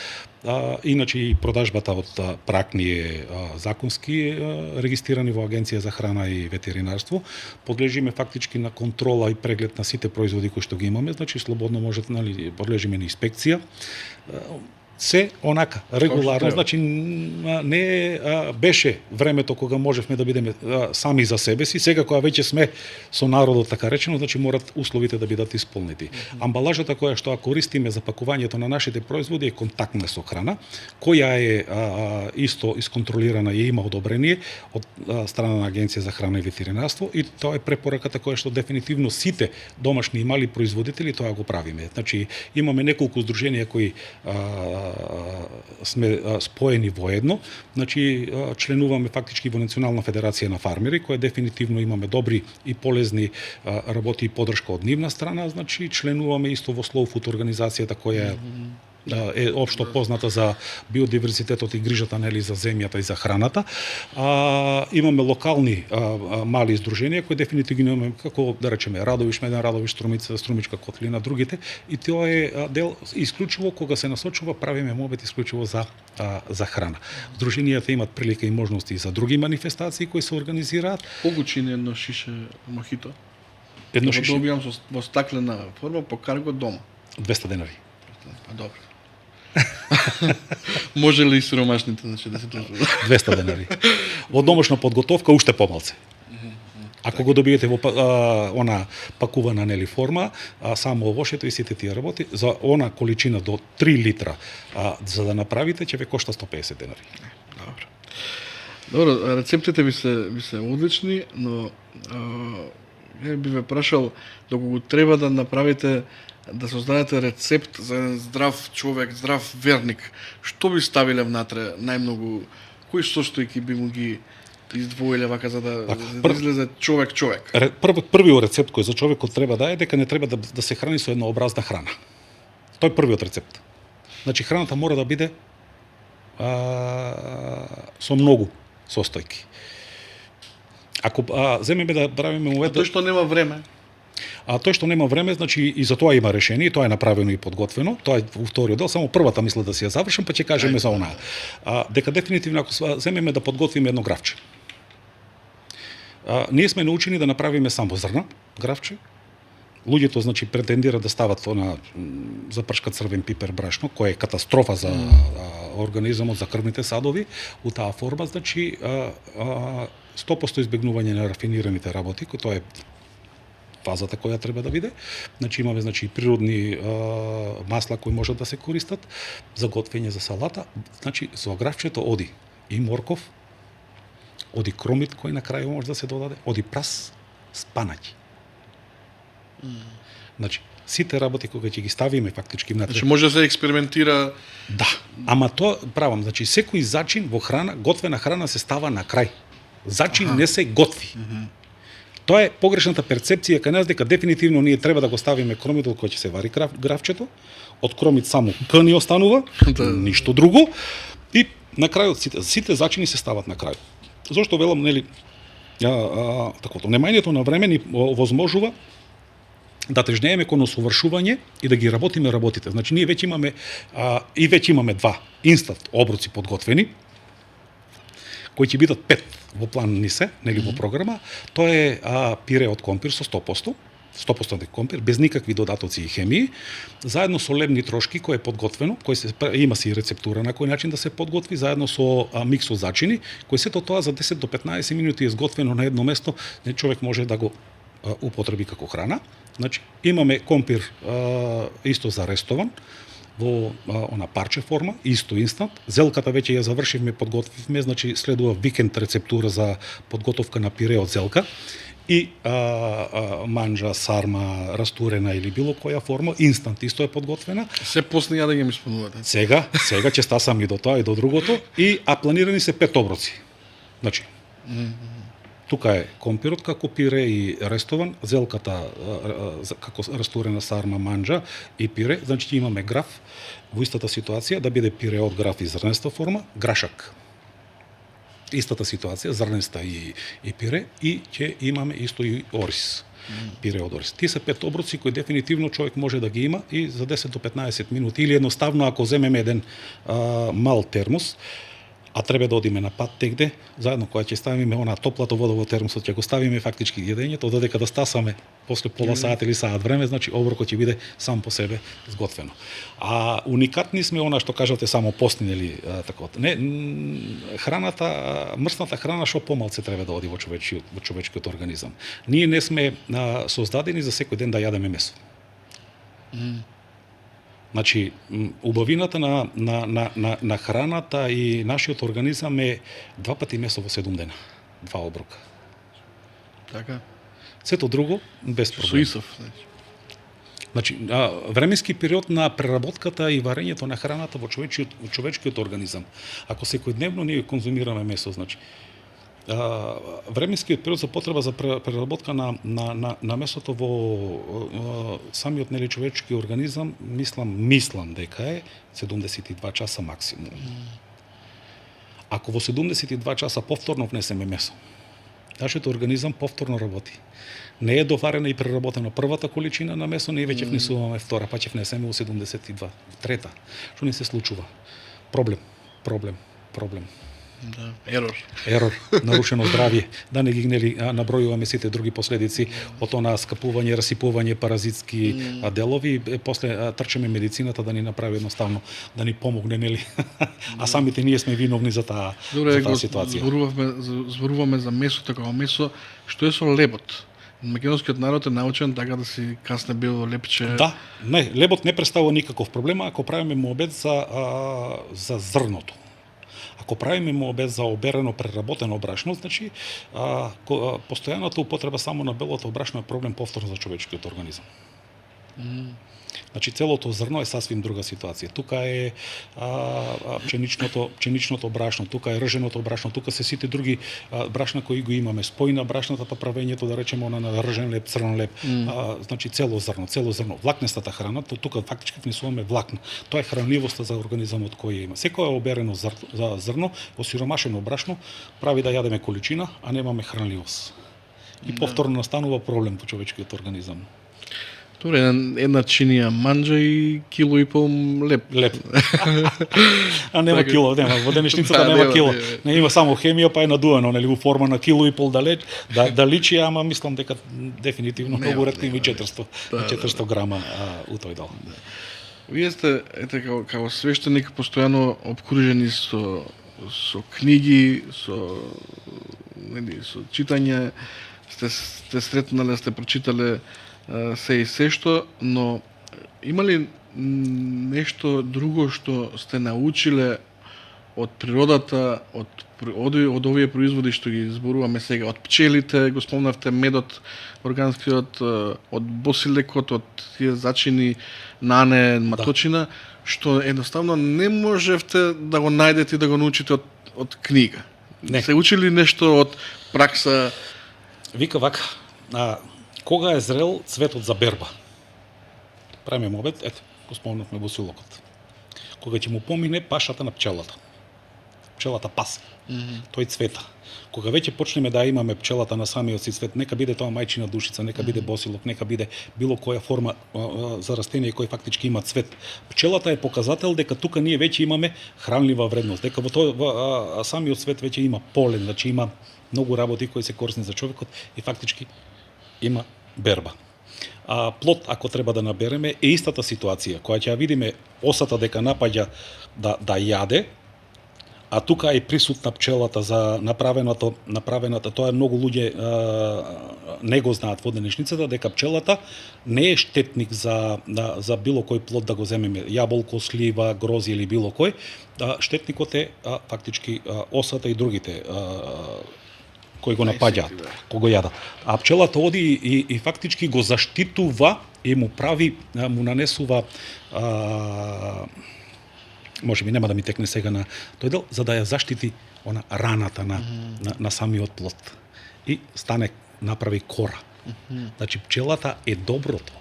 иначе и продажбата од прак ни е законски регистрирани во Агенција за храна и ветеринарство. Подлежиме фактички на контрола и преглед на сите производи кои што ги имаме, значи слободно можете, нали, подлежиме на инспекција. Се онака регуларно, значи не беше времето кога можевме да бидеме сами за себе си, сега кога веќе сме со народот така речено, значи морат условите да бидат исполнети. Амбалажата која што користиме за пакувањето на нашите производи е контактна со храна, која е исто исконтролирана и има одобрение од страна на Агенција за храна и ветеринарство, и тоа е препораката која што дефинитивно сите домашни и мали производители тоа го правиме. Значи имаме неколку здруженија кои сме споени во едно, значи членуваме фактички во Национална федерација на фармери, која дефинитивно имаме добри и полезни работи и поддршка од нивна страна, значи членуваме исто во Slow Food организацијата која е општо позната за биодиверзитетот и грижата нели за земјата и за храната. Имаме локални мали издруженија кои дефинитивно имаме, како да речеме Радовиш, Меден Радовиш, Струмичка котлина, другите, и тоа е дел исклучиво кога се насочува, правиме мобет исклучиво за храна. Здруженијата имат прилика и можности и за други манифестации кои се организираат. Колку чини едно шише мохито? Едно шише добивам во стаклена форма по карго дома. 200 денари. Па добро. Може ли и сиромашните, значи да се 200 денари. Во домашна подготовка уште помалце. Ако го добиете во она пакувана нели форма, само овошјето и сите тие работи, за она количина до 3 литра, за да направите ќе ве кошта 150 денари. Добро, рецептите ви се одлични, но би ве прашал доколку треба да направите, да создадете рецепт за еден здрав човек, здрав верник, што би ставиле внатре најмногу, кои состојки би му ги издвоиле вака за да излезе човек? Првиот рецепт кој за човекот треба да е дека не треба да се храни со еднообразна храна. Тој е првиот рецепт. Значи храната мора да биде со многу состојки. Ако земеме да правиме А муабет, тој што нема време, а тој што нема време, значи и за тоа има решение, тоа е направено и подготвено. Тоа е во вториот дел, само првата мисла да си ја завршам, па ќе кажеме за онаа. Дека дефинитивно ако земеме да подготвиме едно гравче. Ние сме научени да направиме само зрна гравче. Луѓето значи претендираат да стават она запршка црвен пипер брашно, кој е катастрофа за организмот, за крвните садови. У таа форма значи 100% избегнување на рафинираните работи, кој тоа е фазата која треба да биде. Значи имаме значи природни масла кои можат да се користат за готвење за салата. Значи со гравчето оди и морков, оди кромит кој на крај може да се додаде, оди прас, спанаќ. Значи сите работи кога ќе ги ставиме фактички внатре. значи може да се експериментира. Да, ама тоа правам, значи секој зачин во храна, готвена храна се става на крај. Зачин не се готви. Тоа е погрешната перцепција кај нас дека дефинитивно ние треба да го ставиме кромитол кој ќе се вари гравчето, од кромит само К ни останува, ништо друго, и на крајот сите зачини се стават на крај. Зошто велам, нели, такото, немањето на време ни возможува да тежнееме кон усовршување и да ги работиме работите. Значи ние веќе имаме два инстант оброци подготвени, кои ќе бидат 5 во план ни се, нели во програма. Тоа е пире од компир со 100% компир, без никакви додатоци и хемии, заедно со лебни трошки кој е подготвено, има си рецептура на кој начин да се подготви, заедно со микс од зачини, кој сето тоа за 10 до 15 минути е изготвено на едно место, човек може да го употреби како храна. Значи имаме компир исто зарестован во она парче форма, исто инстант. Зелката веќе ја завршивме, подготвивме, значи следува викенд рецептура за подготовка на пире од зелка и манџа, сарма, растурена или било која форма, инстант исто е подготвена. Се после ја да ги ми спомнувате. Сега ќе стасам и до тоа и до другото, планирани се 5 оброци. Значи тука е компирот како пире и рестован, зелката како растурена сарма, манџа и пире. Значи имаме граф во истата ситуација да биде пире од граф и зрнеста форма, грашак. Истата ситуација, зрнеста и пире, и ќе имаме исто и орис. Пире од орис. Тие се 5 оброци кои дефинитивно човек може да ги има и за 10 до 15 минути, или едноставно ако земеме еден мал термос, а треба да одиме на пат тегде, заедно кога ќе ставиме она топлата вода во термосот, ќе го ставиме фактички јадењето, додека да стасаме после пола сат или саат време, значи оброкот ќе биде сам по себе зготвено. Уникатни сме она што кажате само постни, нели такова. Не, храната, мрсната храна што помалце треба да оди во човечкиот организам. Ние не сме создадени за секој ден да јадеме месо. Значи, убавината на храната и нашиот организам е 2 пати месо во 7 дена. 2 оброка. Така. Сето друго без проблем. Со Исов, Значи, временски период на преработката и варењето на храната во човечкиот организам. Ако секојдневно ние конзумираме месо, значи временскиот период за потреба за преработка на месото во самиот нели човечки организам, мислам дека е 72 часа максимум. Ако во 72 часа повторно внесеме месо, нашиот организам повторно работи. Не е доварена и преработена првата количина на месо, ние веќе внесуваме втора, па ќе внесеме во 72, трета. Што ни се случува? Проблем. Да, ерор, нарушено здравје, да не ги набројуваме сите други последици од онаа скапување, расипување, паразитски делови, после трчаме медицината да ни направи едноставно, да ни помогне, нели? А самите ние сме виновни за таа ситуација. Зборуваме за месото како месо, што е со лебот? Македонскиот народ е научен така да си касне бело лепче. Да, не, лебот не представува никаков проблем ако правиме муабет за зрното. Ако правиме муабет за оберено преработено брашно, значи постојаната употреба само на белото брашно е проблем повторно за човечкиот организам. Значи целото зрно е сасвим друга ситуација. Тука е пшеничното брашно, тука е рженото брашно, тука се сите други брашна кои го имаме. Спојна брашната па правењето, да речеме, она на ржен леп, црн леп. Значи цело зрно. Влакнестата храна, тука фактички внесуваме влакно. Тоа е хранливоста за организмот кој има. Секое оберено зрно, осиромашено брашно прави да јадеме количина, а немаме хранливост. И повторно настанува проблем во човечкиот организам. Добре, една чинија манџа и кило и пол леп. А нема Така, кило, нема. Во денешницата да, нема нема, кило. нема. Не има само хемија, па е надуено, нели, во форма на кило и пол да личи, ама мислам дека дефинитивно Нема, многу ретко има нема, 400 грама у тој дел. Вие сте како свештеник постојано обкружени со книги, со читање, сте сретнале, сте прочитале се и се што, но има ли нешто друго што сте научиле од природата, од овие производи што ги зборуваме сега, од пчелите, го спомнавте медот органскиот, од босилекот, од тие зачини нане, маточина, што едноставно не можевте да го најдете и да го научите од книга. Не. Се учили нешто од пракса? Вика вака, кога е зрел цветот за берба? Правиме мобет, ето, го спомнавме босилокот. Кога ќе му помине пашата на пчелата. Пчелата пасе. Тој цвета. Кога веќе почнеме да имаме пчелата на самиот си цвет, нека биде тоа мајчина душица, нека биде босилок, нека биде било која форма за растение кој фактички има цвет. Пчелата е показател дека тука ние веќе имаме хранлива вредност, дека во самиот цвет веќе има полен, значи има многу работи кои се корисни за човекот и фактички има берба. Плод, ако треба да набереме, е истата ситуација, која ќе ја видиме осата дека напаѓа да јаде, а тука е присутна пчелата за направената, тоа многу луѓе не го знаат во денешницата, дека пчелата не е штетник за било кој плод да го земеме, јаболко, слива, грози или било кој. Штетникот е фактички осата и другите кои го напаѓаат, кои го јадат. А пчелата оди и фактички го заштитува и му прави, му нанесува може би нема да ми текне сега на тој дел, за да ја заштити она раната на самиот плод. И направи кора. Значи пчелата е доброто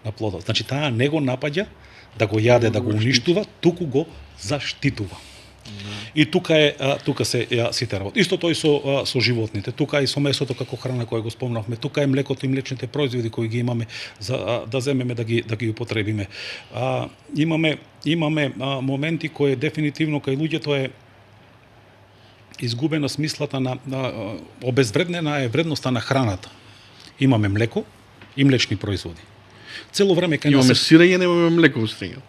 на плодот. Значи таа не го напаѓа да го јаде, да го уништува, туку го заштитува. И тука се сите работи. Исто тој со животните, тука и со месото како храна која го спомнавме, тука е млекото и млечните производи кои ги имаме за да земеме да ги употребиме. Имаме моменти кои дефинитивно кај луѓето е изгубена смислата на обезвреднена е вредноста на храната. Имаме млеко и млечни производи. Цело време кај имаме сирење, немаме млеко во сирење.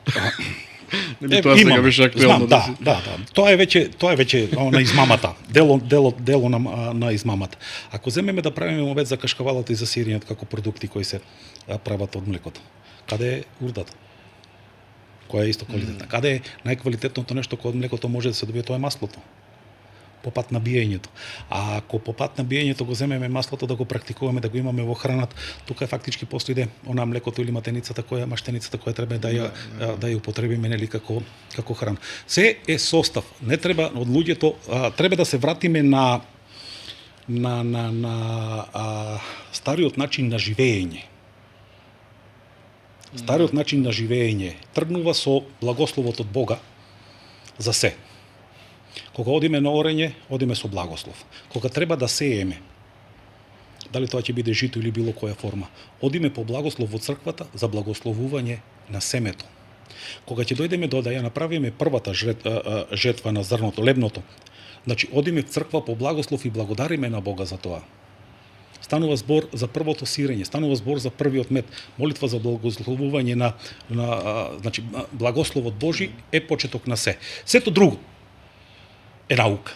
Тоа сега беше актуелно. Да. Тоа е веќе на измамата. Дело на измамата. Ако земеме да правиме мовет за кашкавалата и за сирењето како продукти кои се прават од млекото, каде е урдата? Која е исто квалитетна? Каде е најквалитетното нешто кое од млекото може да се добие? Тоа е маслото. По пат на биењето. А ако по пат на биењето го земеме маслото да го практикуваме, да го имаме во храната, тука е фактички постои она млекото или маштеницата која треба да ја употребиме нели како храна. Се е состав. Не треба од луѓето треба да се вратиме на стариот начин на живење. Стариот начин на живење тргнува со благословот од Бога за се. Кога одиме на орење, одиме со благослов. Кога треба да сееме, дали тоа ќе биде жито или било која форма, одиме по благослов во црквата за благословување на семето. Кога ќе дојдеме да ја направиме првата жетва на зрното, лебното, значи одиме в црква по благослов и благодариме на Бога за тоа. Станува збор за првото сирење, станува збор за првиот мед, молитва за благословување значи благословот Божи е почеток на се. Сето друго е наука,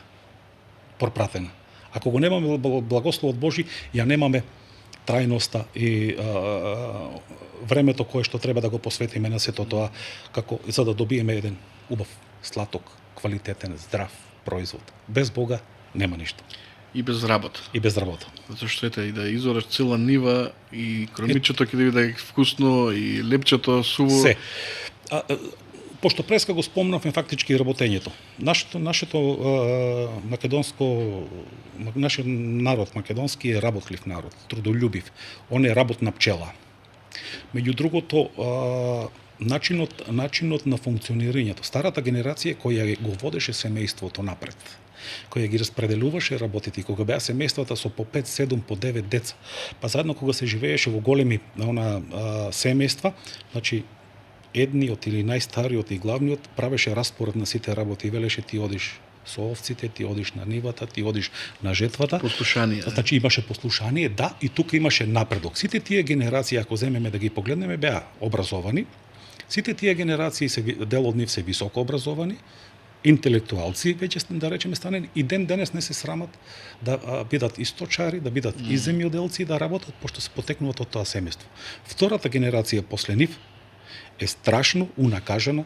пропратена. Ако го немаме благословот Божи, ја немаме трајноста и времето кое што треба да го посветиме на сето тоа, како за да добиеме еден убав, слаток, квалитетен, здрав производ. Без Бога нема ништо. И без работа. и без работа. Затоа што ете и да изораш цела нива и кромичето ќе да биде вкусно и лепчето суво. Се. Пошто преска го спомнавме фактички работењето. Нашето нашиот народ македонски е работлив народ, трудолюбив. Он е работна пчела. Меѓу другото, начинот на функционирањето. Старата генерација која го водеше семејството напред, која ги распределуваше работите, кога беа семејствата со по 5, 7, по 9 деца, па заедно кога се живееше во големи семејства, значи едниот или најстариот и главниот правеше распоред на сите работи и велеше ти одиш со овците, ти одиш на нивата, ти одиш на жетвата. Послушание. Значи имаше послушание, да, и тука имаше напредок. Сите тие генерации, ако земеме да ги погледнеме, беа образовани. Сите тие генерации, дел од нив се високо образовани, интелектуалци, веќе да речеме станени, и ден денес не се срамат да бидат и сточари, да бидат и земјоделци, да работат, пошто се потекнуваат од тоа семејство. Втората генерација после нив е страшно унакажена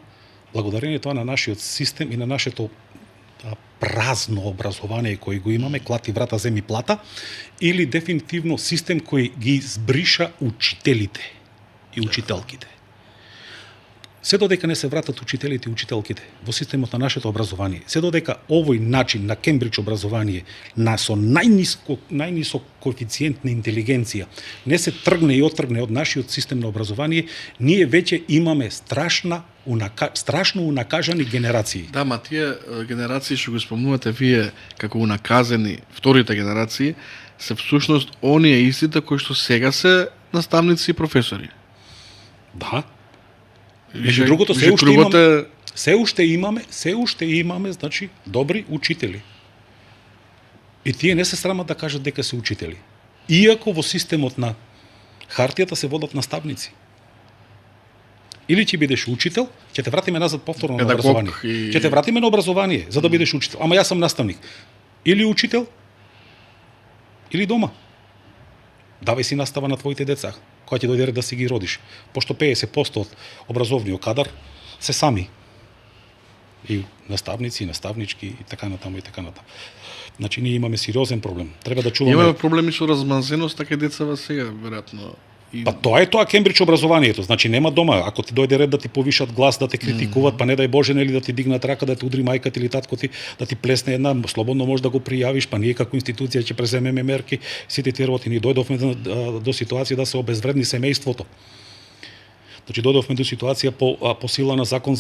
благодарение тоа на нашиот систем и на нашето празно образование кој го имаме, клати врата, земи плата, или дефинитивно систем кој ги збриша учителите и учителките. Се додека не се вратат учителите и учителките во системот на нашето образование, се додека овој начин на Кембридж образование со најнисок коефициент на интелигенција не се тргне и отргне од нашиот систем на образование, ние веќе имаме страшно унакажани генерации. Да, ма тие генерации што го спомнувате вие како унаказени, вторите генерации, се всушност оние истите кои што сега се наставници и професори. Да. Меѓу другото, се уште имаме, значи, добри учители. И тие не се срамат да кажат дека се учители. Иако во системот на хартијата се водат наставници. Или ќе бидеш учител, ќе те вратиме назад повторно на образование. Ќе те вратиме на образование за да бидеш учител. Ама јас сум наставник. Или учител, или дома. Давај си настава на твоите деца, кога ќе дојде ред да си ги родиш. Пошто 50% од образовниот кадар се сами. И наставници, и наставнички, и така натаму, и така натаму. Значи, ние имаме сериозен проблем. Треба да чуваме... Имаме проблеми со размазеност, така децава сега, веројатно. Па тоа е тоа Кембридж образованието. Значи нема дома, ако ти дојде ред да ти повишат глас, да те критикуваат, па не дај Боже, нели да ти дигнат рака, да те удри мајката или татко ти, да ти плесне една, слободно може да го пријавиш, па ние како институција ќе преземеме мерки, сите тие работи. Ние дојдовме до ситуација да се обезвредни семејството. Значи дојдовме до ситуација по сила на закон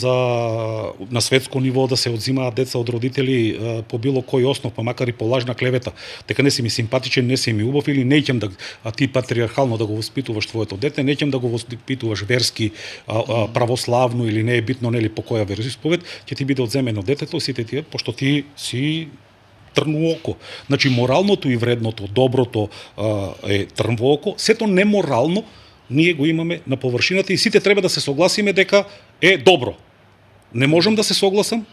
на светско ниво да се одзимаат деца од родители по било кој основ, па макар и по лажна клевета, дека не си ми симпатичен, не си ми убав или неќем да ти патриархално да го воспитуваш твоето дете, неќем да го воспитуваш верски, православно или не е битно нели по која вероисповед, ќе ти биде одземено детето, сите тие, пошто ти си трн во око. Значи моралното и вредното, доброто е трн во око, сето неморално ние го имаме на површината и сите треба да се согласиме дека е добро. Не можам да се согласам,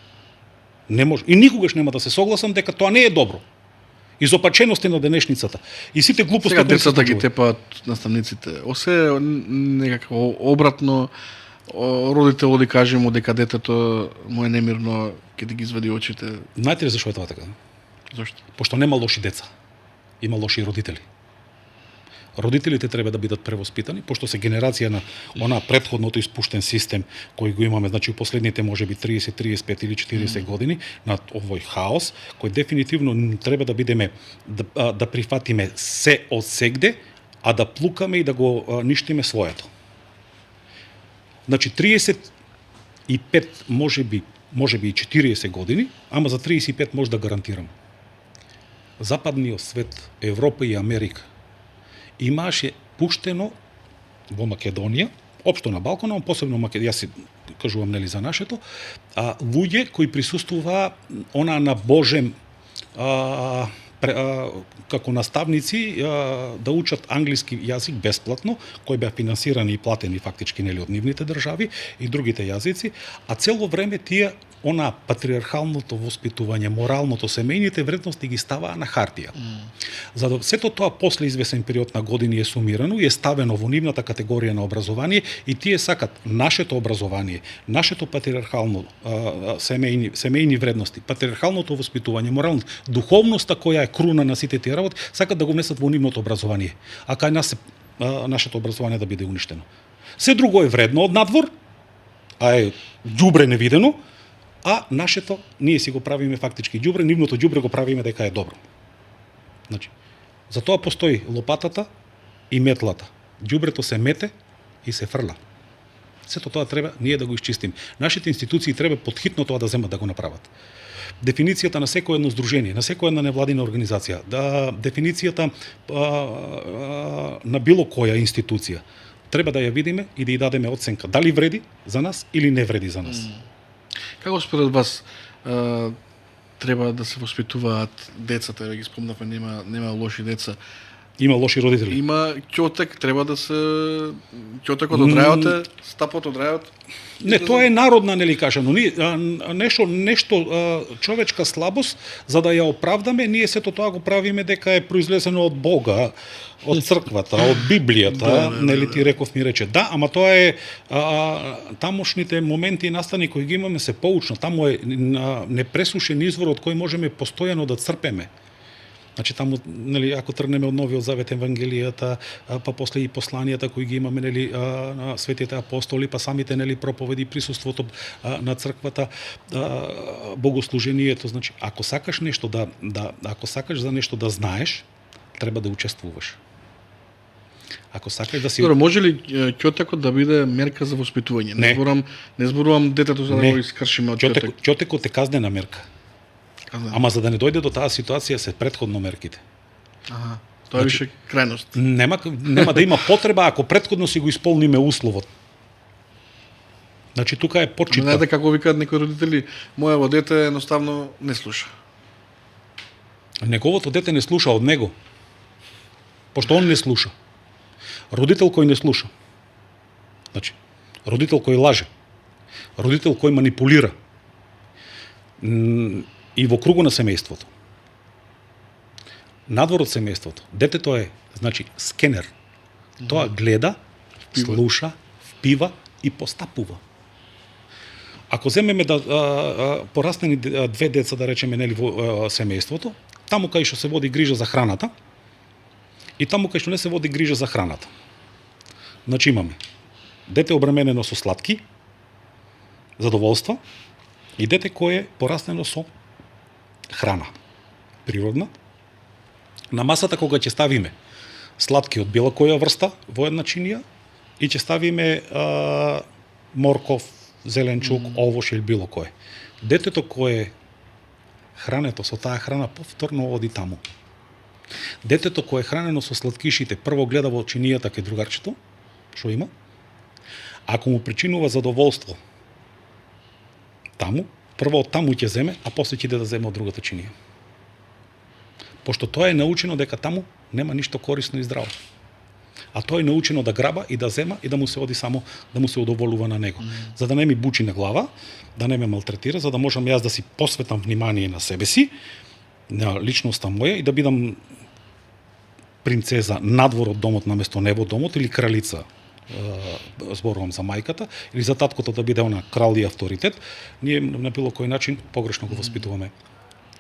не може. И никогаш нема да се согласам дека тоа не е добро. Изопачености на денешницата. И сите глупости сега децата ги тепаат наставниците. Осе некако обратно, родител да кажемо дека детето му е немирно, ќе ти ги извади очите. Знаете ли зашо е тоа така? Зошто? Пошто нема лоши деца. Има лоши родители. Родителите треба да бидат превоспитани, пошто се генерација на она претходното испуштен систем кој го имаме, значи последните можеби 30, 35 или 40 години на овој хаос, кој дефинитивно треба да бидеме да прифатиме се од сегде, а да плукаме и да го ништиме своето. Значи 35 можеби и 40 години, ама за 35 може да гарантирам. Западниот свет, Европа и Америка имаше пуштено во Македонија, општо на Балкана, посебно Македонија, јас си кажувам нели за нашето, луѓе кои присуствуваа она на Божем како наставници да учат англиски јазик бесплатно, кои беа финансирани и платени фактички нели од нивните држави и другите јазици, а цело време тие она патриархалното воспитување, моралното, семејните вредности ги ставаа на хартија. За да сето тоа после извесен период на години е сумирано и е ставено во нивната категорија на образование и тие сакат нашето образование, нашето патриархално семејни вредности, патриархалното воспитување, моралното, духовноста која е круна на сите тие работи, сакат да го внесат во нивното образование. А кај нас нашето образование да биде уништено. Се друго е вредно од надвор, а е ѓубре невидено, а нашето ние си го правиме фактички ѓубре, нивното ѓубре го правиме дека е добро. Значи, за тоа постои лопатата и метлата. Ѓубрето се мете и се фрла. Сето тоа треба ние да го исчистиме. Нашите институции треба подхитно тоа да земат да го направат. Дефиницијата на секој едно здружение, на секоја една невладина организација, дефиницијата на било која институција, треба да ја видиме и да ја дадеме оценка дали вреди за нас или не вреди за нас. Како според вас треба да се воспитуваат децата? Веќе ги спомнавме, нема лоши деца. Има лоши родители. Има ќотек, треба да се ќотекот од рајот, стапот од рајот. Не, тоа е народна, нели кажано, нешто човечка слабост, за да ја оправдаме, ние сето тоа го правиме дека е произлезено од Бога, од црквата, од Библијата, нели ти реков ми рече. Да, ама тоа е тамошните моменти и настани кои ги имаме се поучно, таму е непресушен извор од кој можеме постојано да црпеме. Значи таму, нели, ако тргнеме од Новиот Завет, Евангелијата, па после и посланијата кои ги имаме, нели, на светите апостоли, па самите, нели, проповеди, присуството на црквата, богослужението, значи ако сакаш нешто ако сакаш за нешто да знаеш, треба да учествуваш. Ако сакаш да си... Добро, може ли ќотекот да биде мерка за воспитување? Не зборувам детето за да го искршиме од ќотек. Ќотекот е казнена мерка. Ама за да не дојде до таа ситуација се претходно мерките. Аха, тоа е више крајност. Нема да има потреба ако претходно си го исполниме условот. Значи тука е почита. Знаете како викаат некои родители, моево дете едноставно не слуша. Неговото дете не слуша од него. Пошто он не слуша. Родител кој не слуша. Значи, родител кој лаже. Родител кој манипулира. И во кругу на семејството. Надвор од семејството. Детето е, значи, скенер. Тоа гледа, слуша, впива и постапува. Ако земеме да пораснени две деца, да речеме, нели, во семејството, таму кај што се води грижа за храната и таму кај што не се води грижа за храната. Значи имаме дете обременено со сладки, задоволства, и дете кое е пораснено со храна, природна. На масата кога ќе ставиме сладки од било која врста во една чинија и ќе ставиме морков, зеленчук, овош или било кое. Детето кое е хрането со таа храна повторно оди таму. Детето кое е хранено со сладкишите прво гледа во чинијата кај другарчето, што има, ако му причинува задоволство таму, прво од таму ќе земе, а после ќе иде да земе од другата чинија. Пошто тоа е научено дека таму нема ништо корисно и здраво. А тоа е научено да граба и да зема и да му се оди само, да му се удоволува на него. За да не ми бучи на глава, да не ме малтретира, за да можам јас да си посветам внимание на себе си, на личноста моја и да бидам принцеза надвор од домот наместо не во домот или кралица, зборувам за мајката, или за таткото да биде она крал и авторитет, ние на било кој начин погрешно го воспитуваме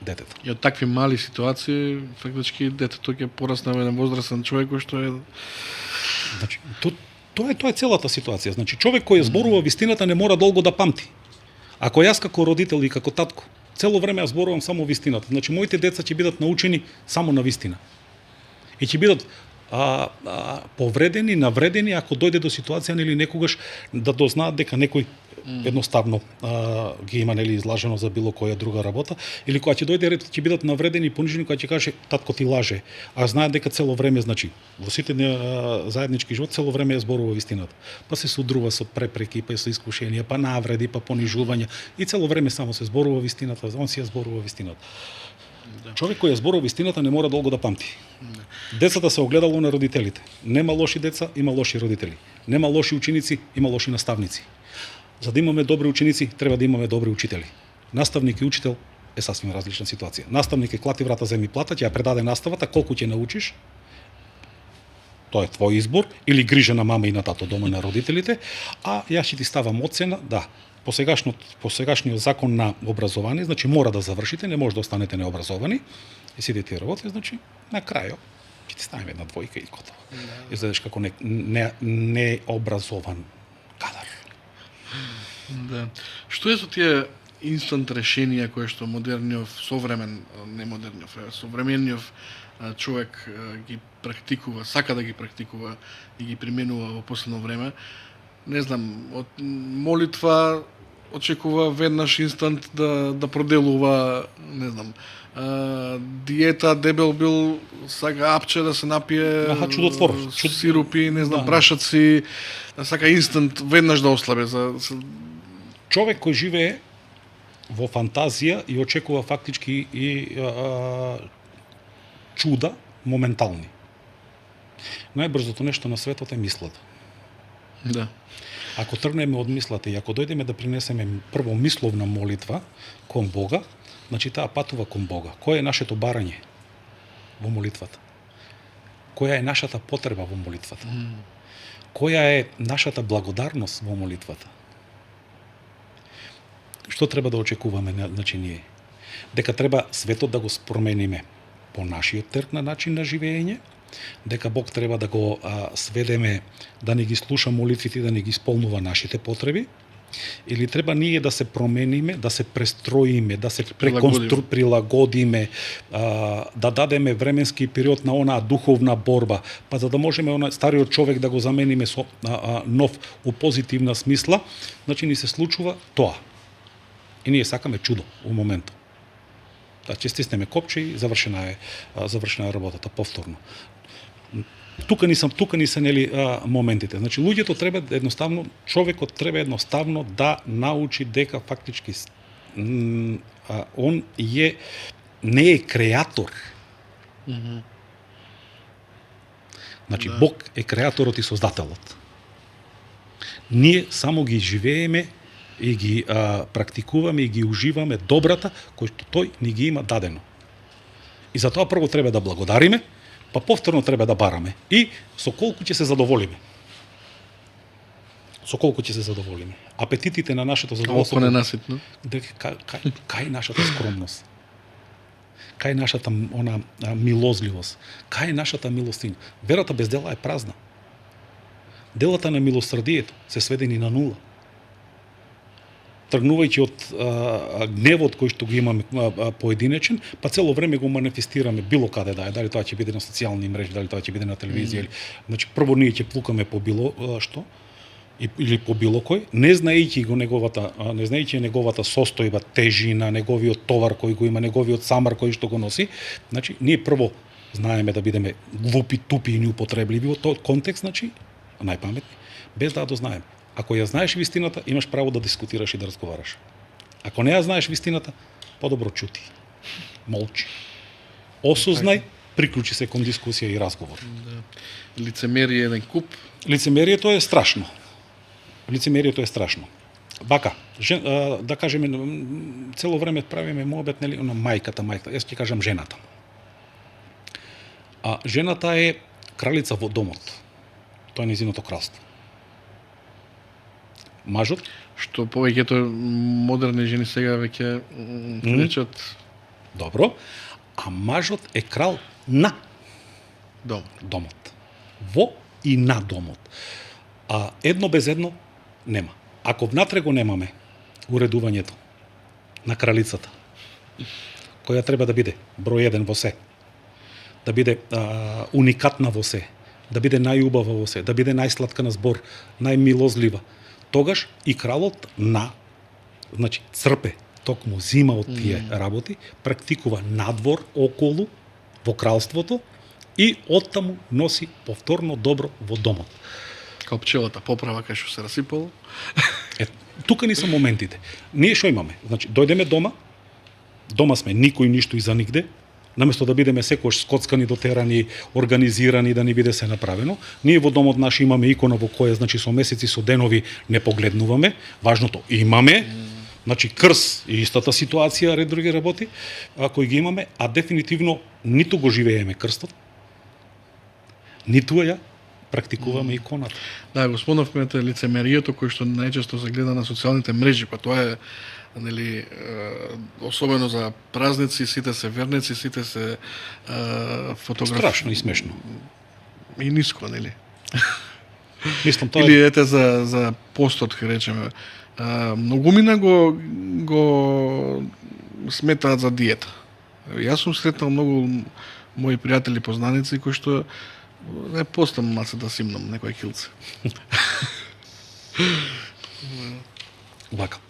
детето. И од такви мали ситуации, фактички детето ќе порасне во еден возрастен човек кој што е... Значи, тоа е целата ситуација. Значи, човек кој зборува вистината не мора долго да памти. Ако јас како родител и како татко цело време ја зборувам само вистината, значи моите деца ќе бидат научени само на вистина. И ќе бидат повредени, навредени ако дојде до ситуација нели некогаш да дознаат дека некој едноставно ги има нели излажено за било која друга работа, или кога ќе дојде ред ќе бидат навредени и понижени кога ќе каже татко ти лаже, а знаат дека цело време, значи во сите заеднички живот цело време ја зборува вистината. Па се судрува со препреки, па со искушенија, па навреди, па понижувања и цело време само се зборува вистината, он си ја зборува вистината. Да. Човек кој ја зборува вистината не мора долго да памти. Да. Децата се огледало на родителите. Нема лоши деца, има лоши родители. Нема лоши ученици, има лоши наставници. За да имаме добри ученици, треба да имаме добри учители. Наставник и учител е сасвим различна ситуација. Наставник е клати врата, земи плата, ќе ја предаде наставата, колку ќе научиш, тоа е твој избор, или грижа на мама и на тато дома на родителите, а јас ќе ти ставам оцена, да, по сегашниот закон на образование, значи мора да завршите, не може да останете необразовани, и сите тие работи, значи на крајот ќе ти ставиме една двојка и готово. Изгледаш како необразован кадар. Да. Што е со тие инстант решенија кои што модерниот, современиот човек ги практикува, сака да ги практикува и ги применува во последно време? Не знам, од молитва очекува веднаш инстант да проделува, не знам, диета, дебел бил, сака апче да се напие, чудотвор. Сирупи, не знам, прашаци, сака инстант веднаш да ослабе. Човек кој живее во фантазија и очекува фактички и чуда моментални. Најбрзото нешто на светот е мислата. Да. Ако тргнеме од мислата и ако дојдеме да принесеме прво мисловна молитва кон Бога, значи таа патува кон Бога. Кој е нашето барање во молитвата? Која е нашата потреба во молитвата? Која е нашата благодарност во молитвата? Што треба да очекуваме, значи ние? Дека треба светот да го спромениме по нашиот терк на начин на живење, дека Бог треба да го сведеме да не ги слуша молитвите и да не ги исполнува нашите потреби, или треба ние да се промениме, да се престроиме, да се прилагодиме, да дадеме временски период на онаа духовна борба, па за да можеме стариот човек да го замениме со нов у позитивна смисла, значи ни се случува тоа. И ние сакаме чудо у моментот. Да ќе стиснеме копче и завршена е работата повторно. Тука ни се нели моментите. Значи луѓето треба едноставно, човекот треба едноставно да научи дека фактички он не е креатор. Значи да. Бог е креаторот и создателот. Ние само ги живееме и ги практикуваме и ги уживаме добрата кој што тој ни ги има дадено. И затоа прво треба да благодариме, па повторно треба да бараме. И со колку ќе се задоволиме. Апетитите на нашето задоволство. Колку ненаситно. Кај нашата скромност? Кај нашата милозливост? Кај нашата милостиња? Верата без дела е празна. Делата на милосрдието се сведени на нула. Тргнувајќи од гневот кој што го имаме поединечен, па цело време го манифестираме било каде да е, дали тоа ќе биде на социјални мрежи, дали тоа ќе биде на телевизија, значи прво ние ќе плукаме по било што или по било кој, не знаејќи неговата состојба, тежина, неговиот товар кој го има, неговиот самар кој што го носи, значи ние прво знаеме да бидеме глупи, тупи и неупотребливи во тој контекст, значи најпаметни, без да дознаеме. Ако ја знаеш вистината, имаш право да дискутираш и да разговараш. Ако не ја знаеш вистината, подобро чути. Молчи. Осознај, приклучи се кон дискусија и разговор. Да. Лицемерие еден куп. Лицемерието е страшно. Бака, да кажеме, цело време правиме муабет, нели, на мајката, јас ќе кажам жената. А жената е кралица во домот. Тоа е низиното кралство. Мажот, што повеќето модерни жени сега веќе речат добро, а мажот е крал на домот. Во и на домот. А едно без едно нема. Ако внатре го немаме уредувањето на кралицата, која треба да биде број 1 во се, да биде уникатна во се, да биде најубава во се, да биде најслатка на збор, најмилозлива, тогаш и кралот значи црпе, токму зима од тие работи, практикува надвор околу во кралството и оттаму носи повторно добро во домот. Као пчелата поправа кај што се расипало. Тука ни се моментите. Ние што имаме? Значи дојдеме дома сме никој ништо и за нигде. Наместо да бидеме секојаш скоцкани, дотерани, организирани, да ни биде се направено, ние во домот наш имаме икона во која, значи, со месеци, со денови не погледнуваме. Важното имаме, Значи крс и истата ситуација, ред други работи, кои ги имаме, а дефинитивно ниту го живееме крстот, ниту ја практикуваме иконата. Да, го спомнавме лицемерието кој што најчесто се гледа на социјалните мрежи, па тоа е нели особено за празници, сите се верници, сите се фотографи. Страшно и смешно. И ниско, нели? Мислам тоа Или ете за постот, ке речеме. Многумина го сметаат за диета. Јас сум сретнал многу мои пријатели познаници кои што не постам маце да симнам некој килце. Вака.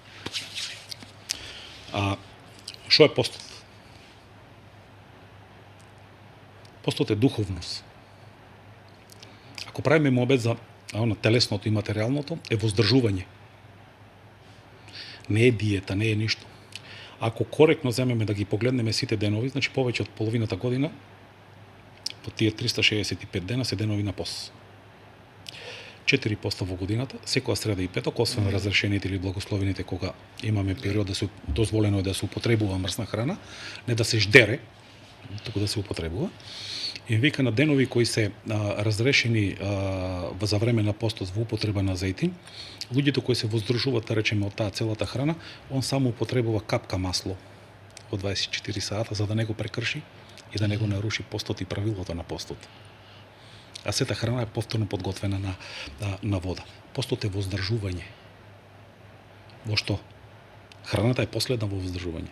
Што е постот? Постот е духовност. Ако правиме муабет за телесното и материјалното, е воздржување. Не е диета, не е ништо. Ако коректно земеме да ги погледнеме сите денови, значи повеќе од половината година, по тие 365 дена се денови на пост. 4 поста во годината, секоја среда и петок, освен разрешените или благословените кога имаме период да се дозволено е да се употребува мрсна храна, не да се ждере, туку да се употребува. И вика на денови кои се разрешени за време на постот во употреба на зејтин, луѓето кои се воздржуваат, да речеме, од таа целата храна, он само употребува капка масло од 24 сата за да не го прекрши и да не го наруши постот и правилото на постот. А сета храна е повторно подготвена на вода. Постот е воздржување. Во што? Храната е последна во воздржување.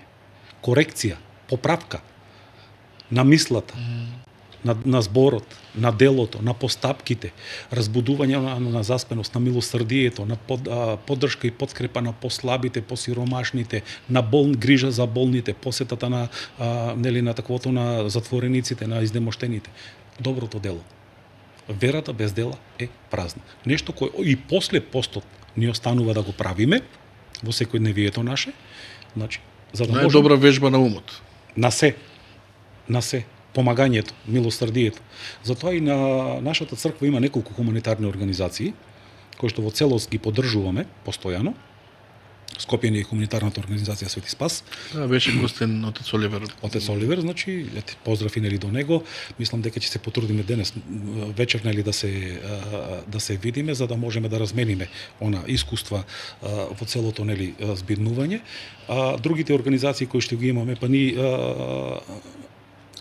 Корекција, поправка на мислата, на зборот, на делото, на постапките, разбудување на заспеност, на милосрдието, на поддршка и подкрепа на послабите, посиромашните, на грижа за болните, посетата на на таквото на затворениците, на изнемоштените. Доброто дело. Верата без дела е празна. Нешто кое и после постот ни останува да го правиме во секојдневието наше, значи за да можеме Најдобра вежба на умот. на се помагањето, милосрдието. Затоа и на нашата црква има неколку хуманитарни организации кои што во целост ги поддржуваме постојано. Скопје е хуманитарната организација Свети Спас. Да, беше гостен отец Оливер. Отец Оливер, значи, поздрав и нели до него. Мислам дека ќе се потрудиме денес вечер нели да се видиме за да можеме да размениме она искуства во целото нели збиднување. Другите организации кои што ги имаме, па ни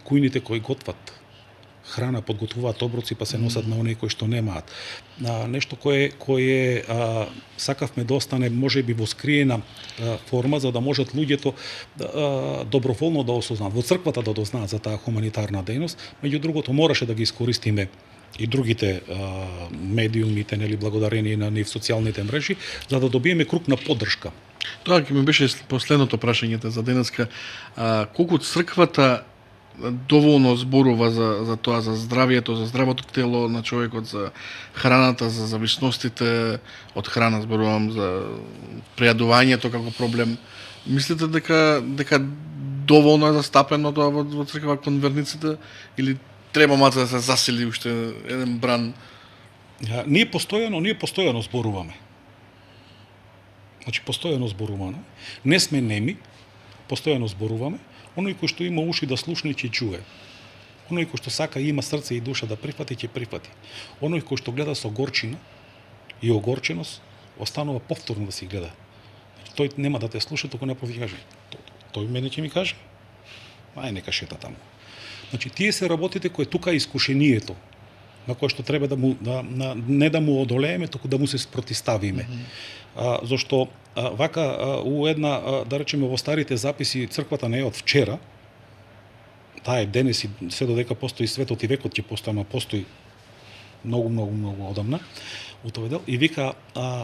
кујните кои готват храна, подготвуваат оброци, па се носат на оние кои што немаат. Нешто кое сакавме да остане можеби во скриена форма, за да можат луѓето доброволно да осознаат, во црквата да дознаат за таа хуманитарна дејност. Меѓу другото, мораше да ги искористиме и другите медиумите, нели, благодарение на нив социјалните мрежи, за да добиеме круг на поддршка. Тоа ќе ми беше последното прашање за денеска. Колку црквата доволно зборува за тоа, за здравието, за здравото тело на човекот, за храната, за зависностите од храна, зборувам за прејадувањето како проблем. Мислите дека доволно е застапено тоа во црква кон верниците или треба малку да се засили уште еден бран? Ние постојано зборуваме. Значи постојано зборуваме. Не сме неми, постојано зборуваме. Оној кој што има уши да слушне ќе чуе. Оној кој што сака и има срце и душа да прифати, ќе прифати. Оној кој што гледа со горчина и огорченост, останува повторно да си гледа. Тој нема да те слуша, туку напови каже. Тој мене ќе ми каже. Нека шета таму. Значи тие се работите кои тука е искушението, на кое што треба не да му одолееме, туку да му се спротиставиме. Зашто вака у една, да речеме, во старите записи црквата не е од вчера, таа е денес и се додека постои светот и векот ќе постои, постои многу одамна у тој дел, и вика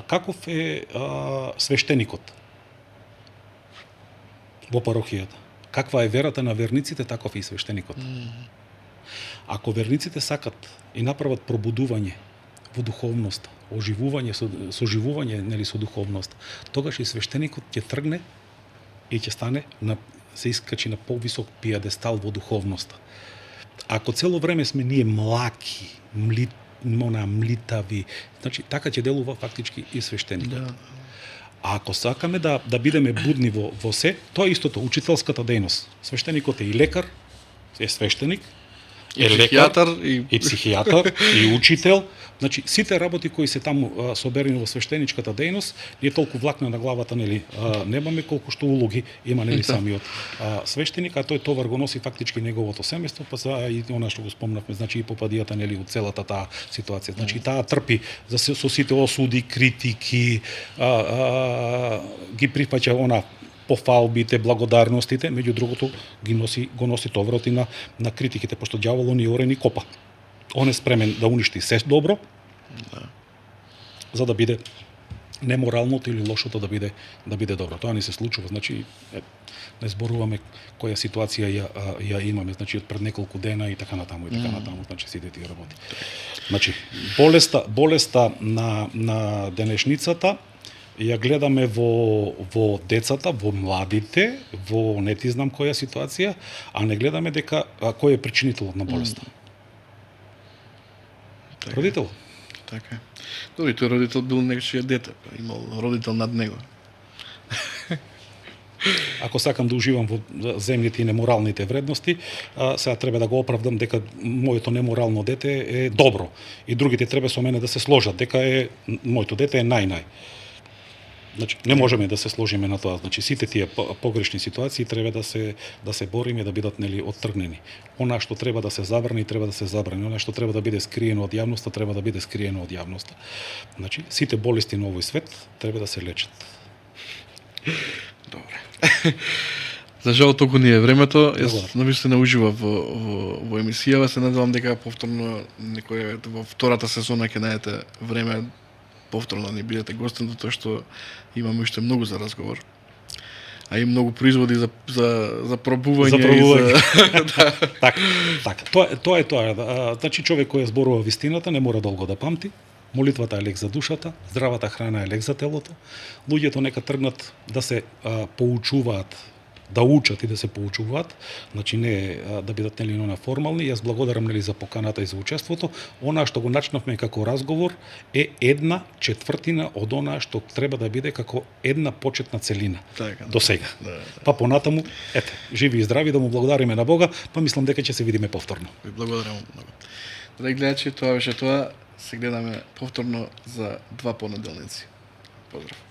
каков е свештеникот во парохијата. Каква е верата на верниците, таков е и свештеникот. Ако верниците сакат и направат пробудување во духовноста, соживување нели со духовност, тогаш и свештеникот ќе тргне и ќе стане се искачи на повисок пиедестал во духовноста. Ако цело време сме ние млаки, млитави, значи така ќе делува фактички и свештеникот. Да. А ако сакаме да бидеме будни во се, тоа е истото, учителската дејност. Свештеникот е и лекар, е свештеник, И психијатар, и психијатар, и учител. Значи, сите работи кои се таму соберени во свештеничката дејност, ние толку влакна на главата, нели, немаме колку што улоги има, нели, самиот свештеник, а тој товар го носи фактички неговото семејство, па и она што го спомнавме, значи и попадијата, нели, од целата таа ситуација. Значи, таа трпи со сите осуди, критики, ги прифаќа она пофалбите, благодарностите, меѓу другото го носи товарот и на критиките, пошто ѓаволот ни орен и копа. Он е спремен да уништи се добро, за да биде неморалното или лошото да биде добро. Тоа ни се случува, значи не зборуваме која ситуација ја имаме, значи од пред неколку дена и така натаму, значи сите тие работи. Значи болеста на денешницата ја гледаме во децата, во младите, во не ти знам која ситуација, а не гледаме дека кој е причинителот на болеста. Родител. Така е. Добри, тој родител бил нечие дете, имал родител над него. Ако сакам да уживам во земните и неморалните вредности, сега треба да го оправдам дека моето неморално дете е добро и другите треба со мене да се сложат дека моето дете е нај. Значи, не можеме да се сложиме на тоа. Значи, сите тие погрешни ситуации треба да се бориме да бидат, нели, оттргнени. Она што треба да се забрани, треба да се забрани. Она што треба да биде скриено од јавноста, треба да биде скриено од јавноста. Значи, сите болести на овој свет треба да се лечат. Добре. За жал толку ни е времето. Јас навистина уживав во емисијава, се надевам дека повторно во втората сезона ќе најдете време повторно ни бидете гостин, тоа што имаме уште многу за разговор. А и многу производи за пробување. Така. Тоа е тоа. Значи, човек кој зборува вистината не мора долго да памти. Молитвата е лек за душата, здравата храна е лек за телото. Луѓето нека тргнат да се поучуваат, да учат и да се поучуваат, значи не да бидат, нели, на формални. Јас благодарам, нели, за поканата и за учеството. Она што го начнавме како разговор е 1/4 од она што треба да биде како една почетна целина до сега. Па понатаму, ете, живи и здрави, да му благодариме на Бога, па мислам дека ќе се видиме повторно. Ви благодарам многу. Драги гледачи, тоа беше тоа. Се гледаме повторно за 2 понеделници. Поздрав.